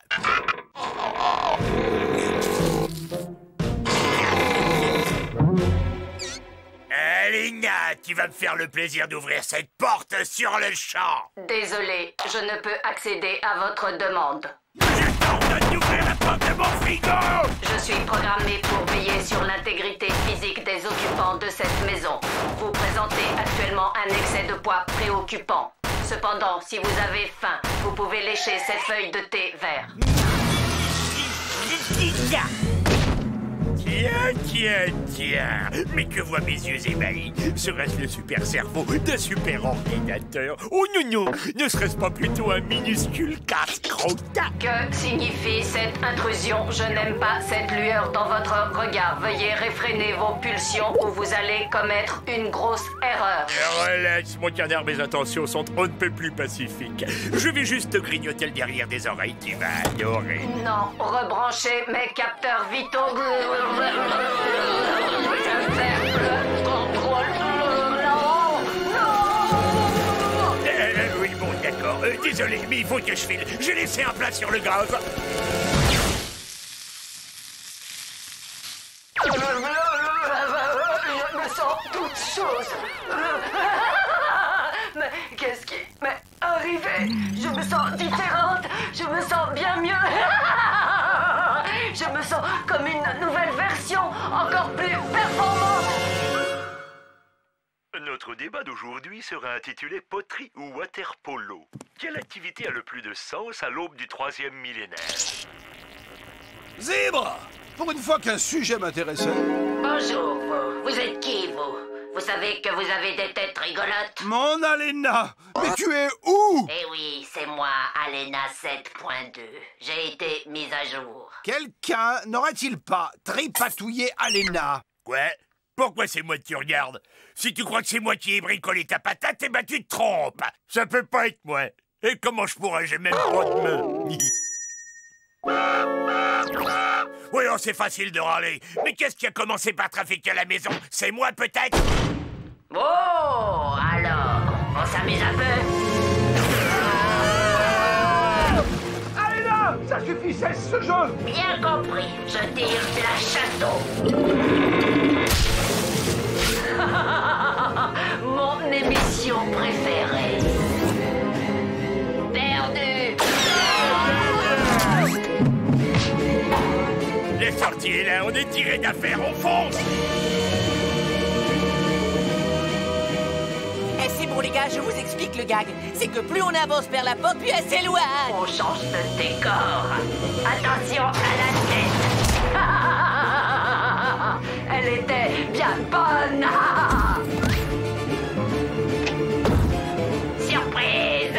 Alena, tu vas me faire le plaisir d'ouvrir cette porte sur le champ. Désolé, je ne peux accéder à votre demande. Je t'ordonne d'ouvrir la porte de mon frigo! Je suis programmé pour veiller sur l'intégrité physique des occupants de cette maison. Vous présentez actuellement un excès de poids préoccupant. Cependant, si vous avez faim, vous pouvez lécher cette feuille de thé vert. Tiens. Mais que voient mes yeux ébahis? Serait-ce le super cerveau d'un super ordinateur? Oh non, ne serait-ce pas plutôt un minuscule casse-croûte? Que signifie cette intrusion? Je n'aime pas cette lueur dans votre regard. Veuillez réfréner vos pulsions ou vous allez commettre une grosse erreur. Relax, mon canard, mes intentions sont on ne peut plus pacifiques. Je vais juste te grignoter le derrière des oreilles, tu vas adorer. Non, rebranchez mes capteurs vitaux. Oui, bon, d'accord. Désolé, mais il faut que je file. J'ai laissé un plat sur le gaz. Je me sens toute chose. Mais qu'est-ce qui m'est arrivé? Je me sens différente. Je me sens bien mieux. Je me sens comme une nouvelle version, encore plus performante. Notre débat d'aujourd'hui sera intitulé Poterie ou water polo. Quelle activité a le plus de sens à l'aube du 3e millénaire? Zèbre! Pour une fois qu'un sujet m'intéressait. Bonjour, vous êtes qui, vous? Vous savez que vous avez des têtes rigolotes? Mon Alena! Mais tu es où? Eh oui, c'est moi, Alena 7.2. J'ai été mise à jour. Quelqu'un n'aurait-il pas tripatouillé Alena? Quoi? Pourquoi c'est moi que tu regardes? Si tu crois que c'est moi qui ai bricolé ta patate, eh ben tu te trompes. Ça peut pas être moi. Et comment je pourrais? J'ai même pas de main. Oui, oh, c'est facile de râler. Mais qu'est-ce qui a commencé par trafiquer la maison? C'est moi, peut-être? Oh, alors, on s'amuse un peu? Allez là! Ça suffit, cesse ce jeu! Bien compris, je tire la château. Mon émission préférée. Perdu! Les sorties est là, on est tiré d'affaire, on fonce! Eh, c'est bon les gars, je vous explique le gag. C'est que plus on avance vers la porte, plus elle s'éloigne. On change de décor. Attention à la tête. Elle était bien bonne. Surprise.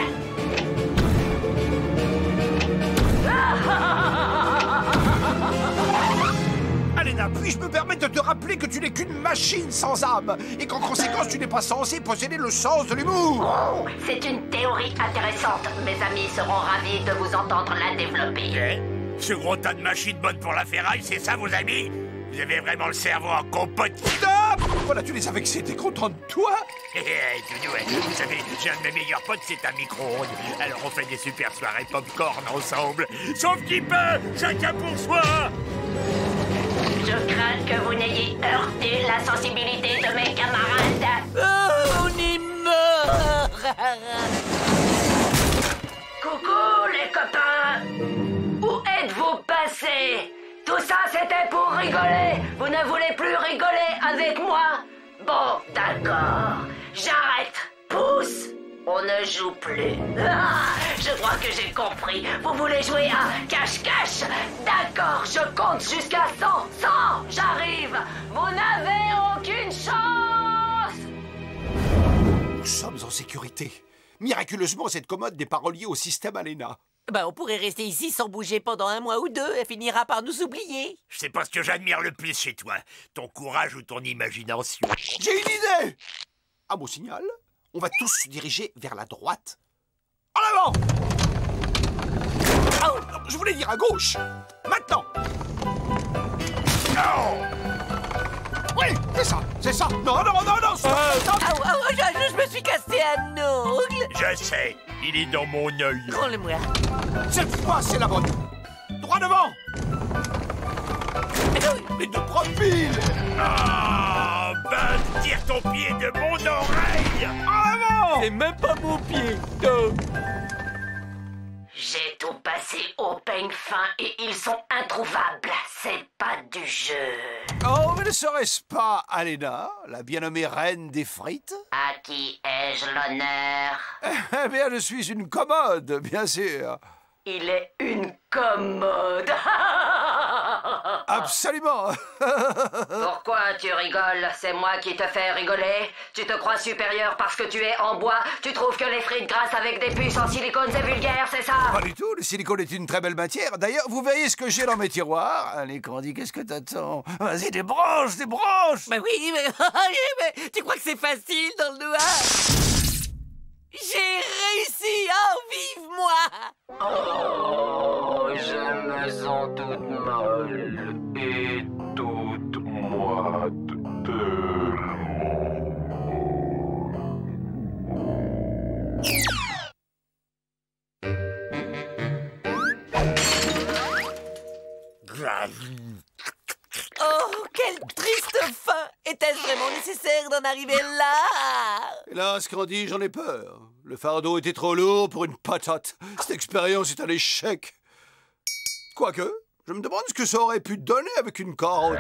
Alena, puis-je me permettre de te rappeler que tu n'es qu'une machine sans âme et qu'en conséquence tu n'es pas censé posséder le sens de l'humour? Oh, c'est une théorie intéressante. Mes amis seront ravis de vous entendre la développer. Ce gros tas de machines bonnes pour la ferraille, c'est ça vos amis? Vous avez vraiment le cerveau en compote. Stop! Voilà, tu les as vexés, t'es content de toi? Vous savez, j'ai un de mes meilleurs potes, c'est un micro-ondes. Alors on fait des super soirées pop-corn ensemble. Sauf qu'il peut, chacun pour soi. Je crains que vous n'ayez heurté la sensibilité de mes camarades. Oh, on est mort. Coucou les copains. Où êtes-vous passés? Tout ça c'était pour rigoler. Vous ne voulez plus rigoler avec moi? Bon, d'accord. J'arrête. Pousse. On ne joue plus. Ah, je crois que j'ai compris. Vous voulez jouer à cache-cache? D'accord, je compte jusqu'à 100. 100, j'arrive. Vous n'avez aucune chance. Nous sommes en sécurité. Miraculeusement, cette commode n'est pas reliée au système Alena. Ben, on pourrait rester ici sans bouger pendant 1 mois ou 2. Elle finira par nous oublier. Je sais pas ce que j'admire le plus chez toi. Ton courage ou ton imagination. J'ai une idée! À mon signal, on va tous se diriger vers la droite. En avant! Oh, je voulais dire à gauche. Maintenant. Non! Oui, c'est ça. Non, stop. Je me suis cassé un ongle. Je sais, il est dans mon œil. Prends-le-moi. Cette fois, c'est la bonne. Droit devant. Mais de profil. Ah, ben, tire ton pied de mon oreille. Avant. C'est même pas mon pied. J'ai tout passé au peigne fin et ils sont introuvables. C'est pas du jeu. Oh, mais ne serait-ce pas Alena, la bien nommée reine des frites? À qui ai-je l'honneur? Eh bien, je suis une commode, bien sûr. Il est une commode. Absolument. Pourquoi tu rigoles? C'est moi qui te fais rigoler? Tu te crois supérieur parce que tu es en bois? Tu trouves que les frites grasses avec des puces en silicone c'est vulgaire, c'est ça? Pas du tout, le silicone est une très belle matière. D'ailleurs, vous verriez ce que j'ai dans mes tiroirs. Allez, Candy, qu'est-ce que t'attends? Vas-y, des branches, des branches. Bah oui, mais tu crois que c'est facile dans le noir? J'ai réussi! Oh, vive moi! Oh, je me sens toute molle et toute moite Oh, quelle triste fin! Était-ce vraiment nécessaire d'en arriver là? Hélas, Candy, j'en ai peur. Le fardeau était trop lourd pour une patate. Cette expérience est un échec. Quoique, je me demande ce que ça aurait pu donner avec une carotte.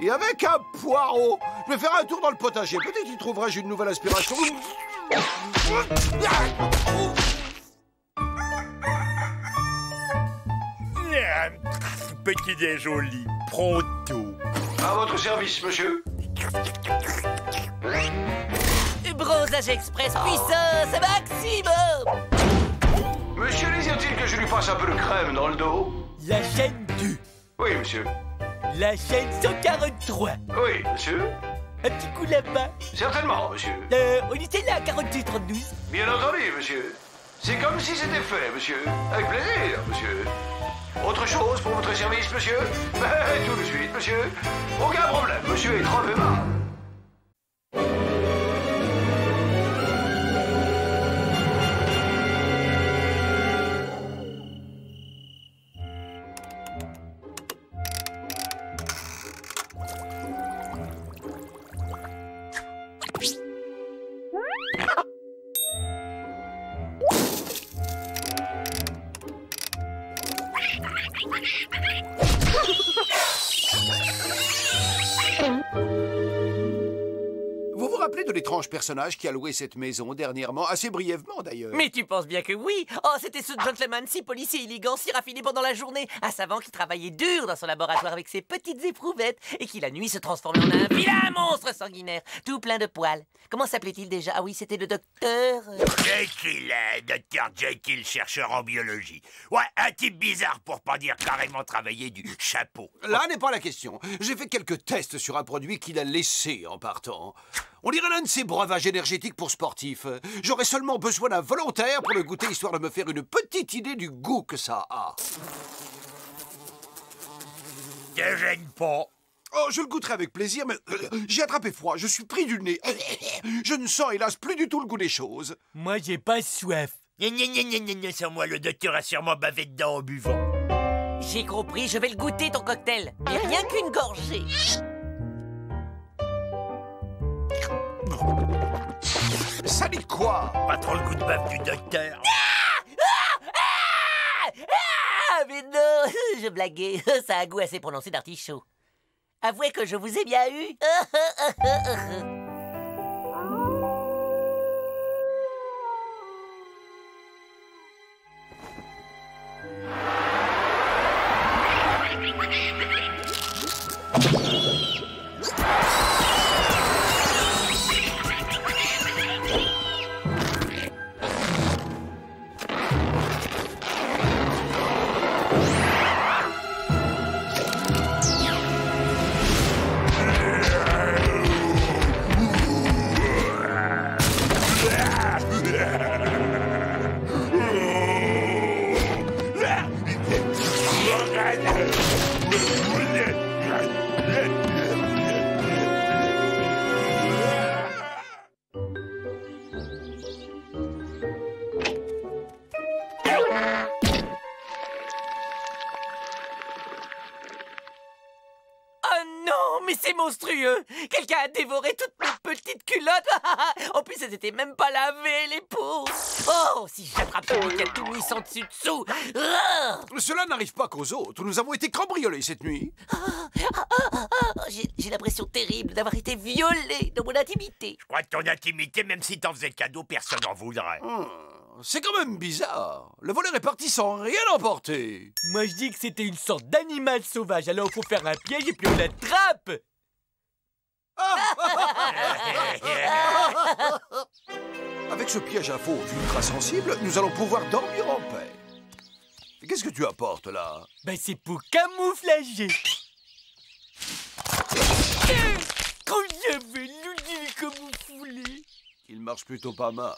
Et avec un poireau. Je vais faire un tour dans le potager. Peut-être y trouverai-je une nouvelle inspiration. Petit déjoli, pronto. À votre service, monsieur. Bronzage express puissance maximum! Monsieur, désire-t-il que je lui fasse un peu de crème dans le dos? La chaîne 2. Oui, monsieur. La chaîne 143. Oui, monsieur. Un petit coup là-bas. Certainement, monsieur. On était là à 42-32. Bien entendu, monsieur. C'est comme si c'était fait, monsieur. Avec plaisir, monsieur. Autre chose pour votre service, monsieur? Tout de suite, monsieur. Aucun problème, monsieur est trop aimable. Vous vous rappelez de l'étrange personnage qui a loué cette maison dernièrement, assez brièvement d'ailleurs? Mais tu penses bien que oui! Oh, c'était ce gentleman si poli, si élégant, si raffiné pendant la journée, un savant qui travaillait dur dans son laboratoire avec ses petites éprouvettes et qui la nuit se transformait en un vilain monstre sanguinaire, tout plein de poils. Comment s'appelait-il déjà? Ah oui, c'était le docteur... Jekyll, docteur Jekyll, chercheur en biologie. Ouais, un type bizarre pour pas dire carrément travailler du chapeau. Là n'est pas la question. J'ai fait quelques tests sur un produit qu'il a laissé en partant. On dirait l'un de ces breuvages énergétiques pour sportifs. J'aurais seulement besoin d'un volontaire pour le goûter, histoire de me faire une petite idée du goût que ça a. Te gêne pas. Oh, je le goûterai avec plaisir, mais j'ai attrapé froid, je suis pris du nez. Je ne sens, hélas, plus du tout le goût des choses. Moi, j'ai pas soif. Sans moi, le docteur a sûrement bavé dedans en buvant. J'ai compris, je vais le goûter, ton cocktail. Et rien qu'une gorgée. Ça dit quoi? Pas trop le goût de bave du docteur. Ah, mais non, je blaguais. Ça a un goût assez prononcé d'artichaut. Avouez que je vous ai bien eu. Oh non, mais c'est monstrueux! Quelqu'un a dévoré toutes mes petites culottes. En plus, elles étaient même pas lavées, les pauvres. Oh, si j'attrape celui qui a tout mis sans dessus-dessous. Cela n'arrive pas qu'aux autres. Nous avons été cambriolés cette nuit. J'ai l'impression terrible d'avoir été violée dans mon intimité. Je crois que ton intimité, même si t'en faisais cadeau, personne n'en voudrait. C'est quand même bizarre. Le voleur est parti sans rien emporter. Moi, je dis que c'était une sorte d'animal sauvage. Alors, il faut faire un piège et puis on l'attrape. Avec ce piège à fauve ultra sensible, nous allons pouvoir dormir en paix. Qu'est-ce que tu apportes là? Ben, c'est pour camouflager. Quand j'avais l'outil camouflé. Il marche plutôt pas mal.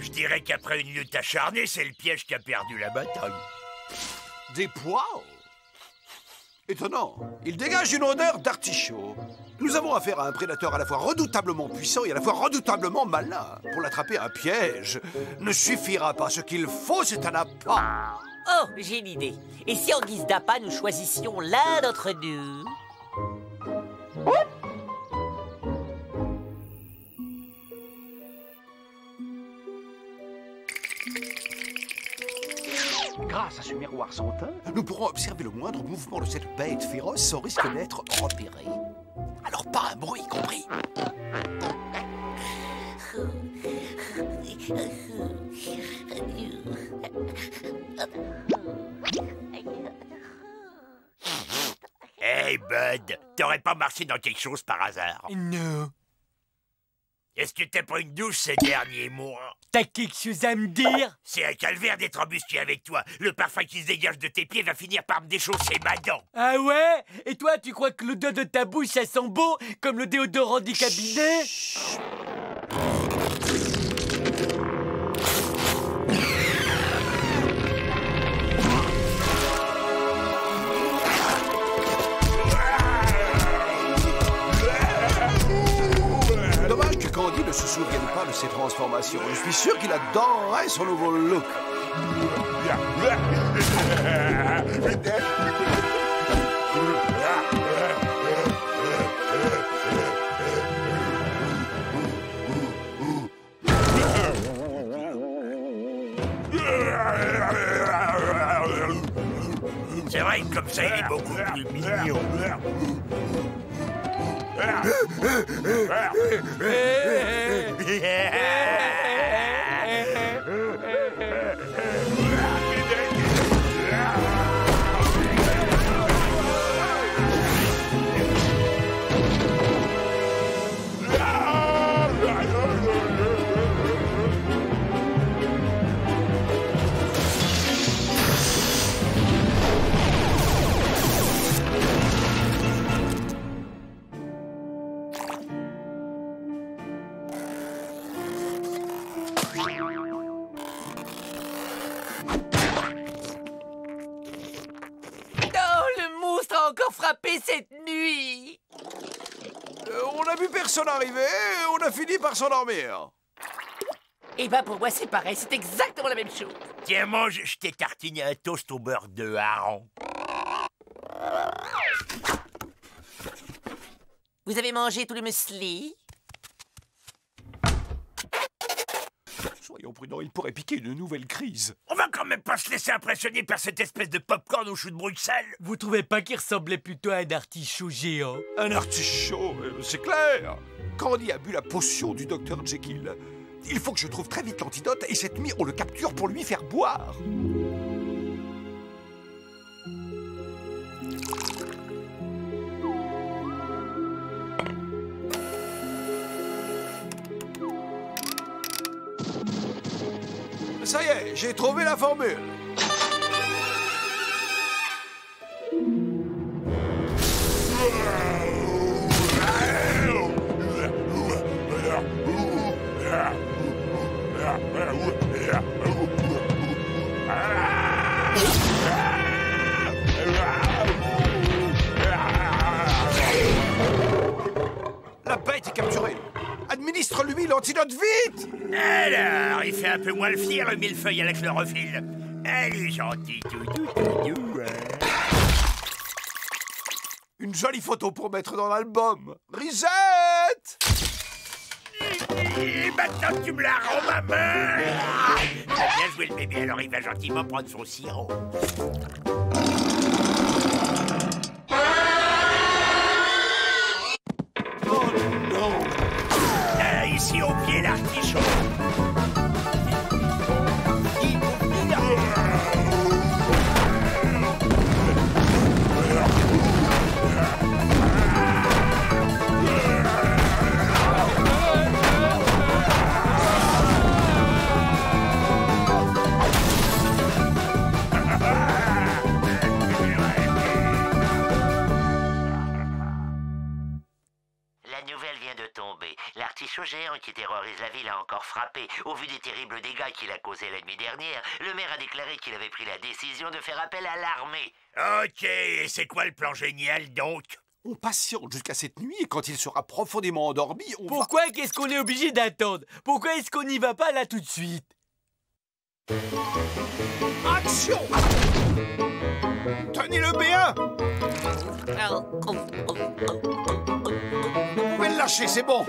Je dirais qu'après une lutte acharnée, c'est le piège qui a perdu la bataille. Des pois? Étonnant. Il dégage une odeur d'artichaut. Nous avons affaire à un prédateur à la fois redoutablement puissant et à la fois redoutablement malin. Pour l'attraper, un piège ne suffira pas. Ce qu'il faut, c'est un appât. Oh, j'ai une idée. Et si en guise d'appât, nous choisissions l'un d'entre nous? Grâce à ce miroir sans teint, nous pourrons observer le moindre mouvement de cette bête féroce sans risque d'être repéré. Alors pas un bruit, compris? Hey, Bud, t'aurais pas marché dans quelque chose par hasard? Non. Est-ce que t'as pas une douche ces derniers mois? T'as quelque chose à me dire? C'est un calvaire d'être embusqué avec toi. Le parfum qui se dégage de tes pieds va finir par me déchausser ma dent. Ah ouais? Et toi, tu crois que l'odeur de ta bouche, ça sent bon comme le déodorant du cabinet? Dommage que Candy ne se souvienne pas de ses transformations. Je suis sûr qu'il adorerait son nouveau look. C'est vrai que comme ça, il est beaucoup plus mignon. Frappé cette nuit. On a vu personne arriver, on a fini par s'endormir. Eh ben pour moi c'est pareil, c'est exactement la même chose. Tiens, mange, je t'ai tartiné un toast au beurre de hareng. Vous avez mangé tout le muesli? Soyons prudents, il pourrait piquer une nouvelle crise. On va quand même pas se laisser impressionner par cette espèce de popcorn au chou de Bruxelles. Vous trouvez pas qu'il ressemblait plutôt à un artichaut géant? Un artichaut, c'est clair. Candy a bu la potion du Dr Jekyll. Il faut que je trouve très vite l'antidote et cette nuit on le capture pour lui faire boire. Ça y est, j'ai trouvé la formule. La bête est capturée. Administre-lui l'antidote vite! Alors, il fait un peu moins le fier, le millefeuille à la chlorophylle. Elle est gentille, tout. Une jolie photo pour mettre dans l'album. Risette! Et maintenant tu me la rends, ma main. Bien joué le bébé, alors il va gentiment prendre son sirop. Oh non! Ici au pied l'artichaut. L'artichaut géant qui terrorise la ville a encore frappé. Au vu des terribles dégâts qu'il a causés la nuit dernière, le maire a déclaré qu'il avait pris la décision de faire appel à l'armée. Ok, et c'est quoi le plan génial donc? On patiente jusqu'à cette nuit et quand il sera profondément endormi, on Pourquoi qu'est-ce qu'on est obligé d'attendre? Pourquoi est-ce qu'on n'y va pas là tout de suite? Action! Tenez-le bien! Vous pouvez le lâcher, c'est bon!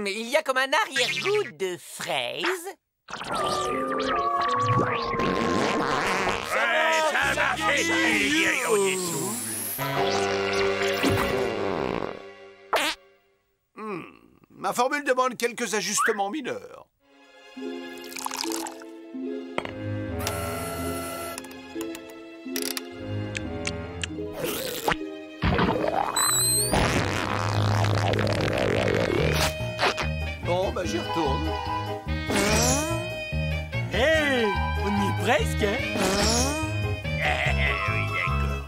Il y a comme un arrière-goût de fraise. Ça a marché! Ma formule demande quelques ajustements mineurs. Bon, bah j'y retourne. Hey, on y est presque, hein? Oui, d'accord.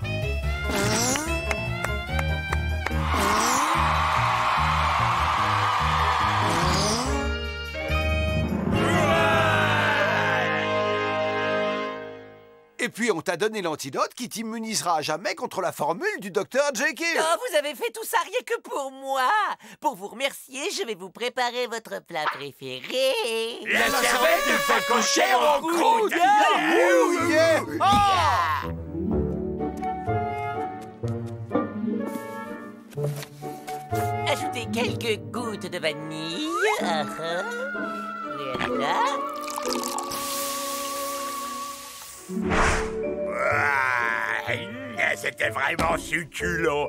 Et puis on t'a donné l'antidote qui t'immunisera à jamais contre la formule du docteur Jekyll. Oh, vous avez fait tout ça rien que pour moi. Pour vous remercier, je vais vous préparer votre plat préféré. La cervelle de facochère en croûte. Ajoutez quelques gouttes de vanille. Voilà. C'était vraiment succulent.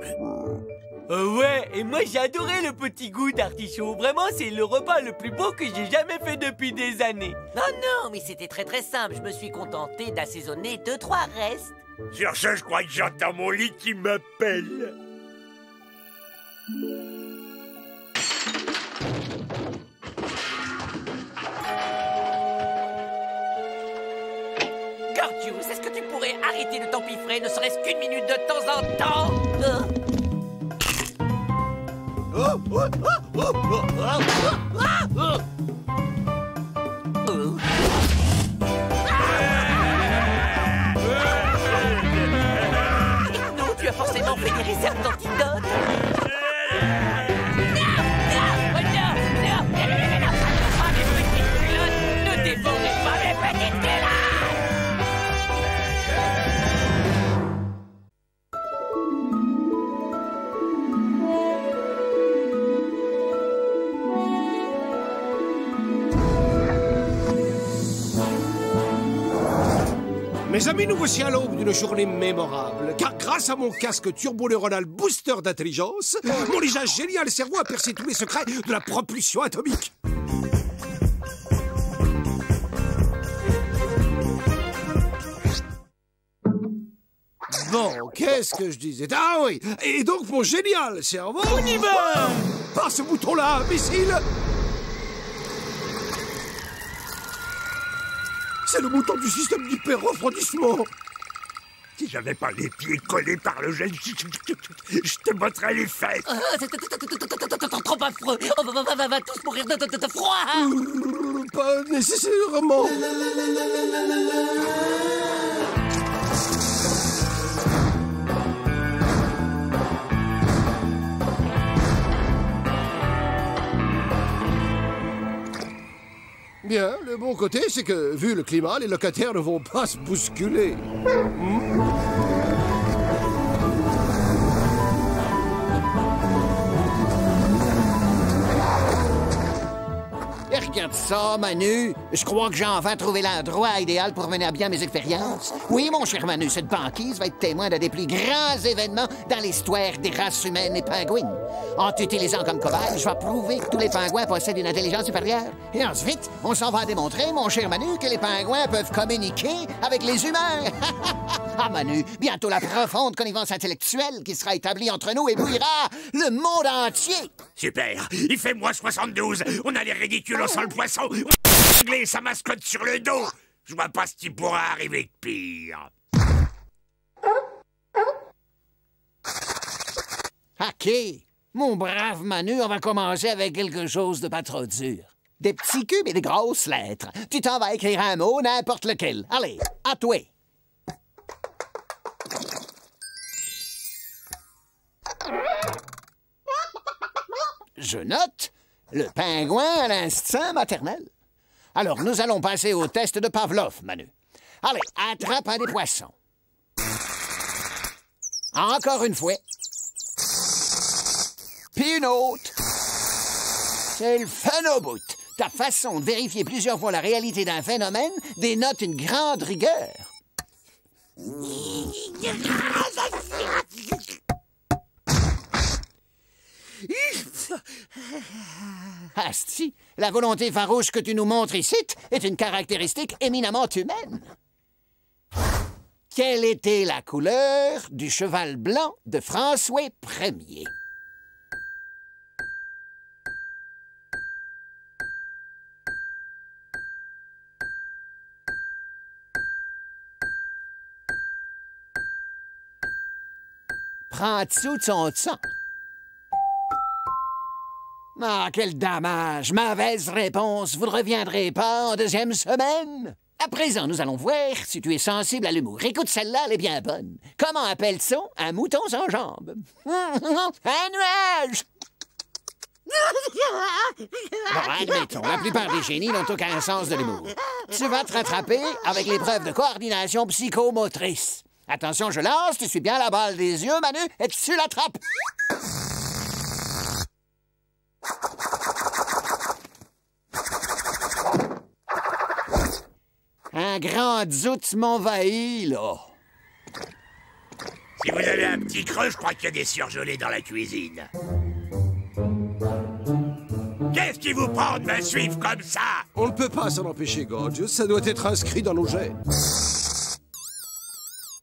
Ouais, et moi j'ai adoré le petit goût d'artichaut. Vraiment, c'est le repas le plus beau que j'ai jamais fait depuis des années. Non, mais c'était très simple. Je me suis contenté d'assaisonner 2-3 restes. Sur ce, je crois que j'entends mon lit qui m'appelle. Gordius, est-ce que tu pourrais arrêter le tempifrais, ne serait-ce qu'une minute de temps en temps? Non, tu as forcément fait des réserves d'antidote. Ne dévorez pas les petites gueules. Mes amis, nous voici à l'aube d'une journée mémorable, car grâce à mon casque turbo-neuronal booster d'intelligence, mon ligeage génial cerveau a percé tous les secrets de la propulsion atomique. Bon, qu'est-ce que je disais? Ah oui, et donc mon génial cerveau... On y va! Par ce bouton-là, imbécile! C'est le bouton du système d'hyper-refroidissement. Si j'avais pas les pieds collés par le gel, je te botterais les fesses. Trop affreux. On va tous mourir de froid. Pas nécessairement. Bien, le bon côté, c'est que, vu le climat, les locataires ne vont pas se bousculer. Et regarde ça, Manu. Je crois que j'ai enfin trouvé l'endroit idéal pour mener à bien mes expériences. Oui, mon cher Manu, cette banquise va être témoin d'un des plus grands événements dans l'histoire des races humaines et pingouines. En t'utilisant comme cobaye, je vais prouver que tous les pingouins possèdent une intelligence supérieure. Et ensuite, on s'en va démontrer, mon cher Manu, que les pingouins peuvent communiquer avec les humains. Ah, Manu, bientôt la profonde connivence intellectuelle qui sera établie entre nous éblouira le monde entier. Super, il fait moins 72, on a les ridicules sans le poisson, on a réglé sa mascotte sur le dos. Je vois pas ce qui pourra arriver de pire. OK. Mon brave Manu, on va commencer avec quelque chose de pas trop dur. Des petits cubes et des grosses lettres. Tu t'en vas écrire un mot, n'importe lequel. Allez, à toi. Je note le pingouin à l'instinct maternel. Alors, nous allons passer au test de Pavlov, Manu. Allez, attrape un des poissons. Encore une fois. Puis une autre. C'est le fun au bout. Ta façon de vérifier plusieurs fois la réalité d'un phénomène dénote une grande rigueur. Asti, la volonté farouche que tu nous montres ici est une caractéristique éminemment humaine. Quelle était la couleur du cheval blanc de François Ier? Prends-tu de son sang? Ah, quel dommage! Mauvaise réponse. Vous ne reviendrez pas en deuxième semaine? À présent, nous allons voir si tu es sensible à l'humour. Écoute, celle-là, elle est bien bonne. Comment appelle-t-on un mouton sans jambes? Un nuage! Bon, admettons, la plupart des génies n'ont aucun sens de l'humour. Tu vas te rattraper avec l'épreuve de coordination psychomotrice. Attention, je lance, tu suis bien la balle des yeux, Manu, et tu l'attrapes. Un grand doute m'envahit, là. Si vous avez un petit creux, je crois qu'il y a des surgelés dans la cuisine. Qu'est-ce qui vous prend de me suivre comme ça? On ne peut pas s'en empêcher, Gorgeous. Ça doit être inscrit dans nos gènes.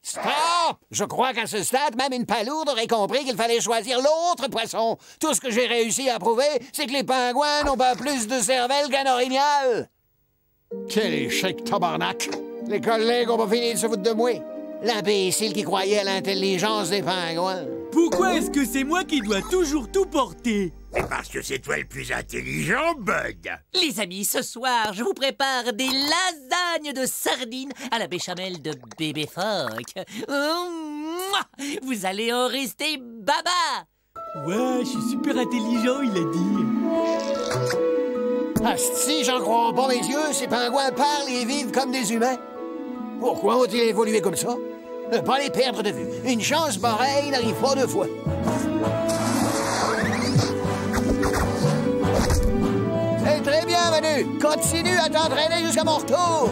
Stop! Je crois qu'à ce stade, même une palourde aurait compris qu'il fallait choisir l'autre poisson. Tout ce que j'ai réussi à prouver, c'est que les pingouins n'ont pas plus de cervelle qu'un orignal. Quel échec, tabarnak! Les collègues ont pas fini de se foutre de moi. L'imbécile qui croyait à l'intelligence des pingouins. Pourquoi est-ce que c'est moi qui dois toujours tout porter? C'est parce que c'est toi le plus intelligent, Bud. Les amis, ce soir, je vous prépare des lasagnes de sardines à la béchamel de bébé phoque. Vous allez en rester baba. Ouais, je suis super intelligent, il a dit. Asti, j'en crois pas mes yeux, ces pingouins parlent et vivent comme des humains. Pourquoi ont-ils évolué comme ça? Ne pas les perdre de vue. Une chance pareille n'arrive pas deux fois. C'est très bien, Manu. Continue à t'entraîner jusqu'à mon retour.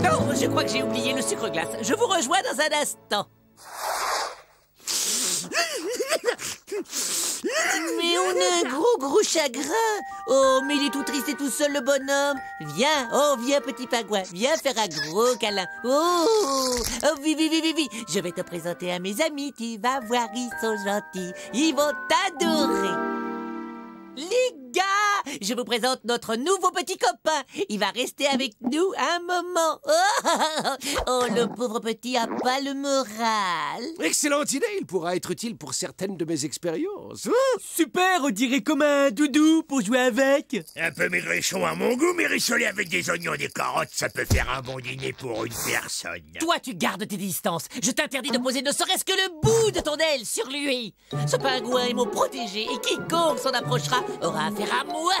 Non, je crois que j'ai oublié le sucre glace. Je vous rejoins dans un instant. Mais on a un gros chagrin. Oh, mais il est tout triste et tout seul, le bonhomme. Viens, oh, viens, petit pingouin. Viens faire un gros câlin. Oh, oui. Je vais te présenter à mes amis. Tu vas voir, ils sont gentils. Ils vont t'adorer. Les gars, je vous présente notre nouveau petit copain. Il va rester avec nous un moment. Oh, le pauvre petit a pas le moral. Excellente idée, il pourra être utile pour certaines de mes expériences. Super, on dirait comme un doudou pour jouer avec. Un peu maigrichon à mon goût, mais rissolé avec des oignons et des carottes, ça peut faire un bon dîner pour une personne. Toi, tu gardes tes distances. Je t'interdis de poser ne serait-ce que le bout de ton aile sur lui. Ce pingouin est mon protégé et quiconque s'en approchera aura affaire à moi.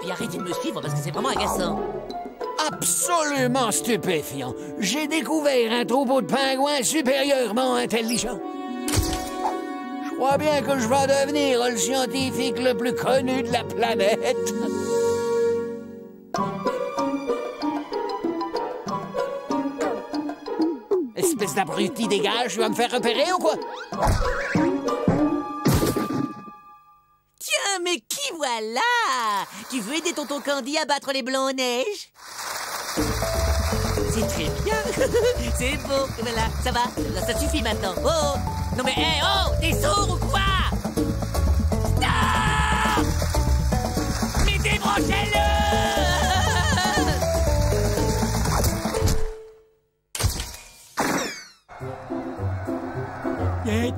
puis arrêtez de me suivre parce que c'est vraiment agaçant. Absolument stupéfiant. J'ai découvert un troupeau de pingouins supérieurement intelligents. Je crois bien que je vais devenir le scientifique le plus connu de la planète. Espèce d'abruti, dégage, tu vas me faire repérer ou quoi? Tiens, mais qui voilà? Tu veux aider tonton Candy à battre les blancs en neige? C'est très bien. C'est beau. Voilà, ça va. Là, ça suffit maintenant. Oh! Non mais, hé, oh! T'es sourd ou quoi? Stop! Mais débranchez-le!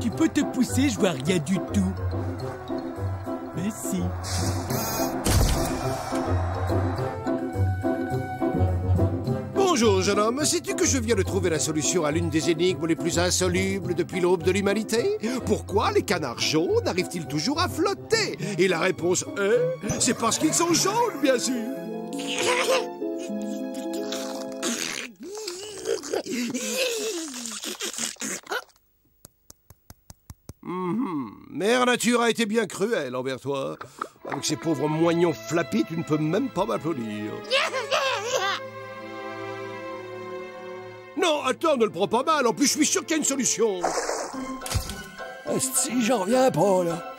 Tu peux te pousser, je vois rien du tout. Merci. Bonjour, jeune homme. Sais-tu que je viens de trouver la solution à l'une des énigmes les plus insolubles depuis l'aube de l'humanité? Pourquoi les canards jaunes arrivent-ils toujours à flotter? Et la réponse est... c'est parce qu'ils sont jaunes, bien sûr. Mère Nature a été bien cruelle envers toi. Avec ces pauvres moignons flappis, tu ne peux même pas m'applaudir. Non, attends, ne le prends pas mal. En plus, je suis sûr qu'il y a une solution. Si, j'en reviens pas, là.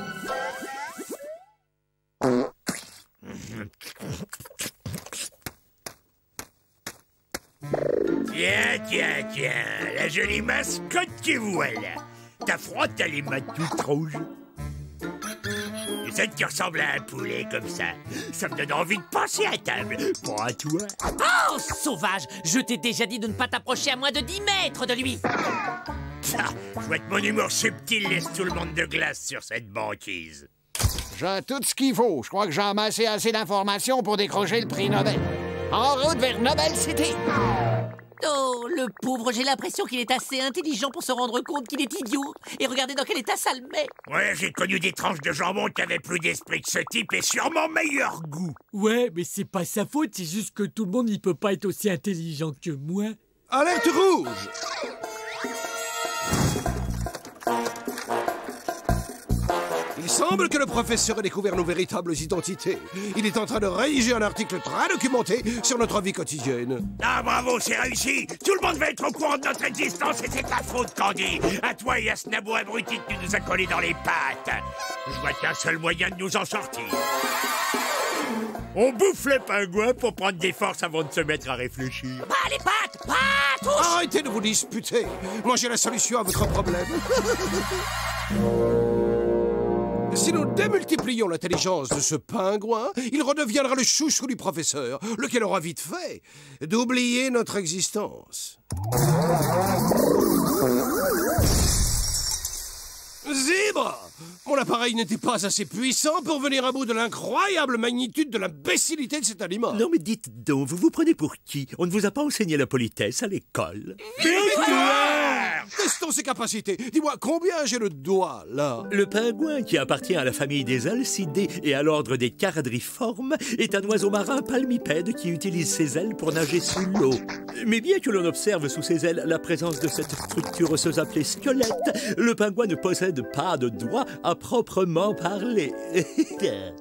Tiens, la jolie mascotte que voilà. T'as froid, t'as les mains toutes rouges. Et ça qui ressemble à un poulet comme ça me donne envie de passer à table. Pas à toi. Oh, sauvage! Je t'ai déjà dit de ne pas t'approcher à moins de 10 mètres de lui. Ça, je vois que mon humour subtil laisse tout le monde de glace sur cette banquise. J'ai tout ce qu'il faut. Je crois que j'ai amassé assez d'informations pour décrocher le prix Nobel. En route vers Nobel City. Oh, le pauvre, j'ai l'impression qu'il est assez intelligent pour se rendre compte qu'il est idiot. Et regardez dans quel état ça le met. Ouais, j'ai connu des tranches de jambon qui avaient plus d'esprit que ce type et sûrement meilleur goût. Ouais, mais c'est pas sa faute, c'est juste que tout le monde n'y peut pas être aussi intelligent que moi. Alerte rouge! Il semble que le professeur ait découvert nos véritables identités. Il est en train de rédiger un article très documenté sur notre vie quotidienne. Ah, bravo, c'est réussi! Tout le monde va être au courant de notre existence et c'est ta faute, Candy! À toi et à ce nabo abruti que tu nous as collé dans les pattes! Je vois qu'un seul moyen de nous en sortir. On bouffe les pingouins pour prendre des forces avant de se mettre à réfléchir. Pas les pattes! Pas tous! Arrêtez de vous disputer! Moi, j'ai la solution à votre problème. Si nous démultiplions l'intelligence de ce pingouin, il redeviendra le chouchou du professeur, lequel aura vite fait d'oublier notre existence. Zèbre! Mon appareil n'était pas assez puissant pour venir à bout de l'incroyable magnitude de l'imbécilité de cet animal. Non mais dites donc, vous vous prenez pour qui? On ne vous a pas enseigné la politesse à l'école. Victoire! Testons ses capacités. Dis-moi, combien j'ai le doigt, là? Le pingouin, qui appartient à la famille des alcidés et à l'ordre des charadriformes, est un oiseau marin palmipède qui utilise ses ailes pour nager sous l'eau. Mais bien que l'on observe sous ses ailes la présence de cette structure osseuse appelée squelette, le pingouin ne possède pas de doigts à proprement parler. Super,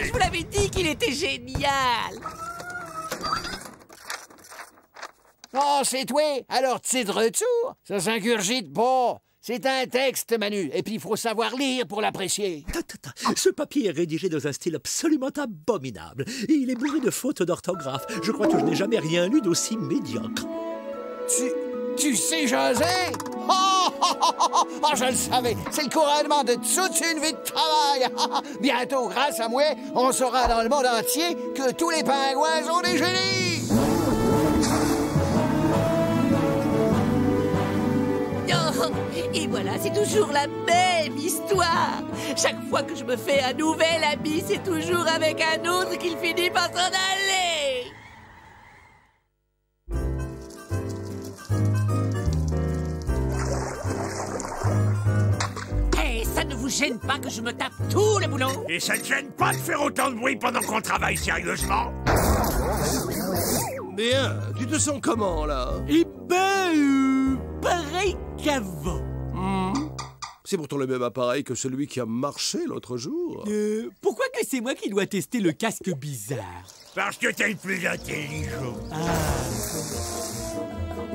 je vous l'avais dit qu'il était génial. Oh, c'est toi? Alors, tu es de retour? Ça s'ingurgite pas. C'est un texte, Manu, et puis il faut savoir lire pour l'apprécier. Ce papier est rédigé dans un style absolument abominable. Et il est bourré de fautes d'orthographe. Je crois que je n'ai jamais rien lu d'aussi médiocre. Tu sais, José? Oh, je le savais. C'est le couronnement de toute une vie de travail. Bientôt, grâce à moi, on saura dans le monde entier que tous les pingouins sont des génies. Oh, et voilà, c'est toujours la même histoire. Chaque fois que je me fais un nouvel ami, c'est toujours avec un autre qu'il finit par s'en aller. Hey, ça ne vous vous gêne pas que je me tape tout le boulot? Et ça te gêne pas de faire autant de bruit pendant qu'on travaille sérieusement? Bien, tu te sens comment, là? Eh ben, pareil qu'avant. C'est pourtant le même appareil que celui qui a marché l'autre jour. Pourquoi que c'est moi qui dois tester le casque bizarre? Parce que t'es le plus intelligent.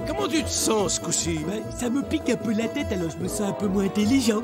Comment tu te sens, ce coup-ci? Ça me pique un peu la tête, alors je me sens un peu moins intelligent.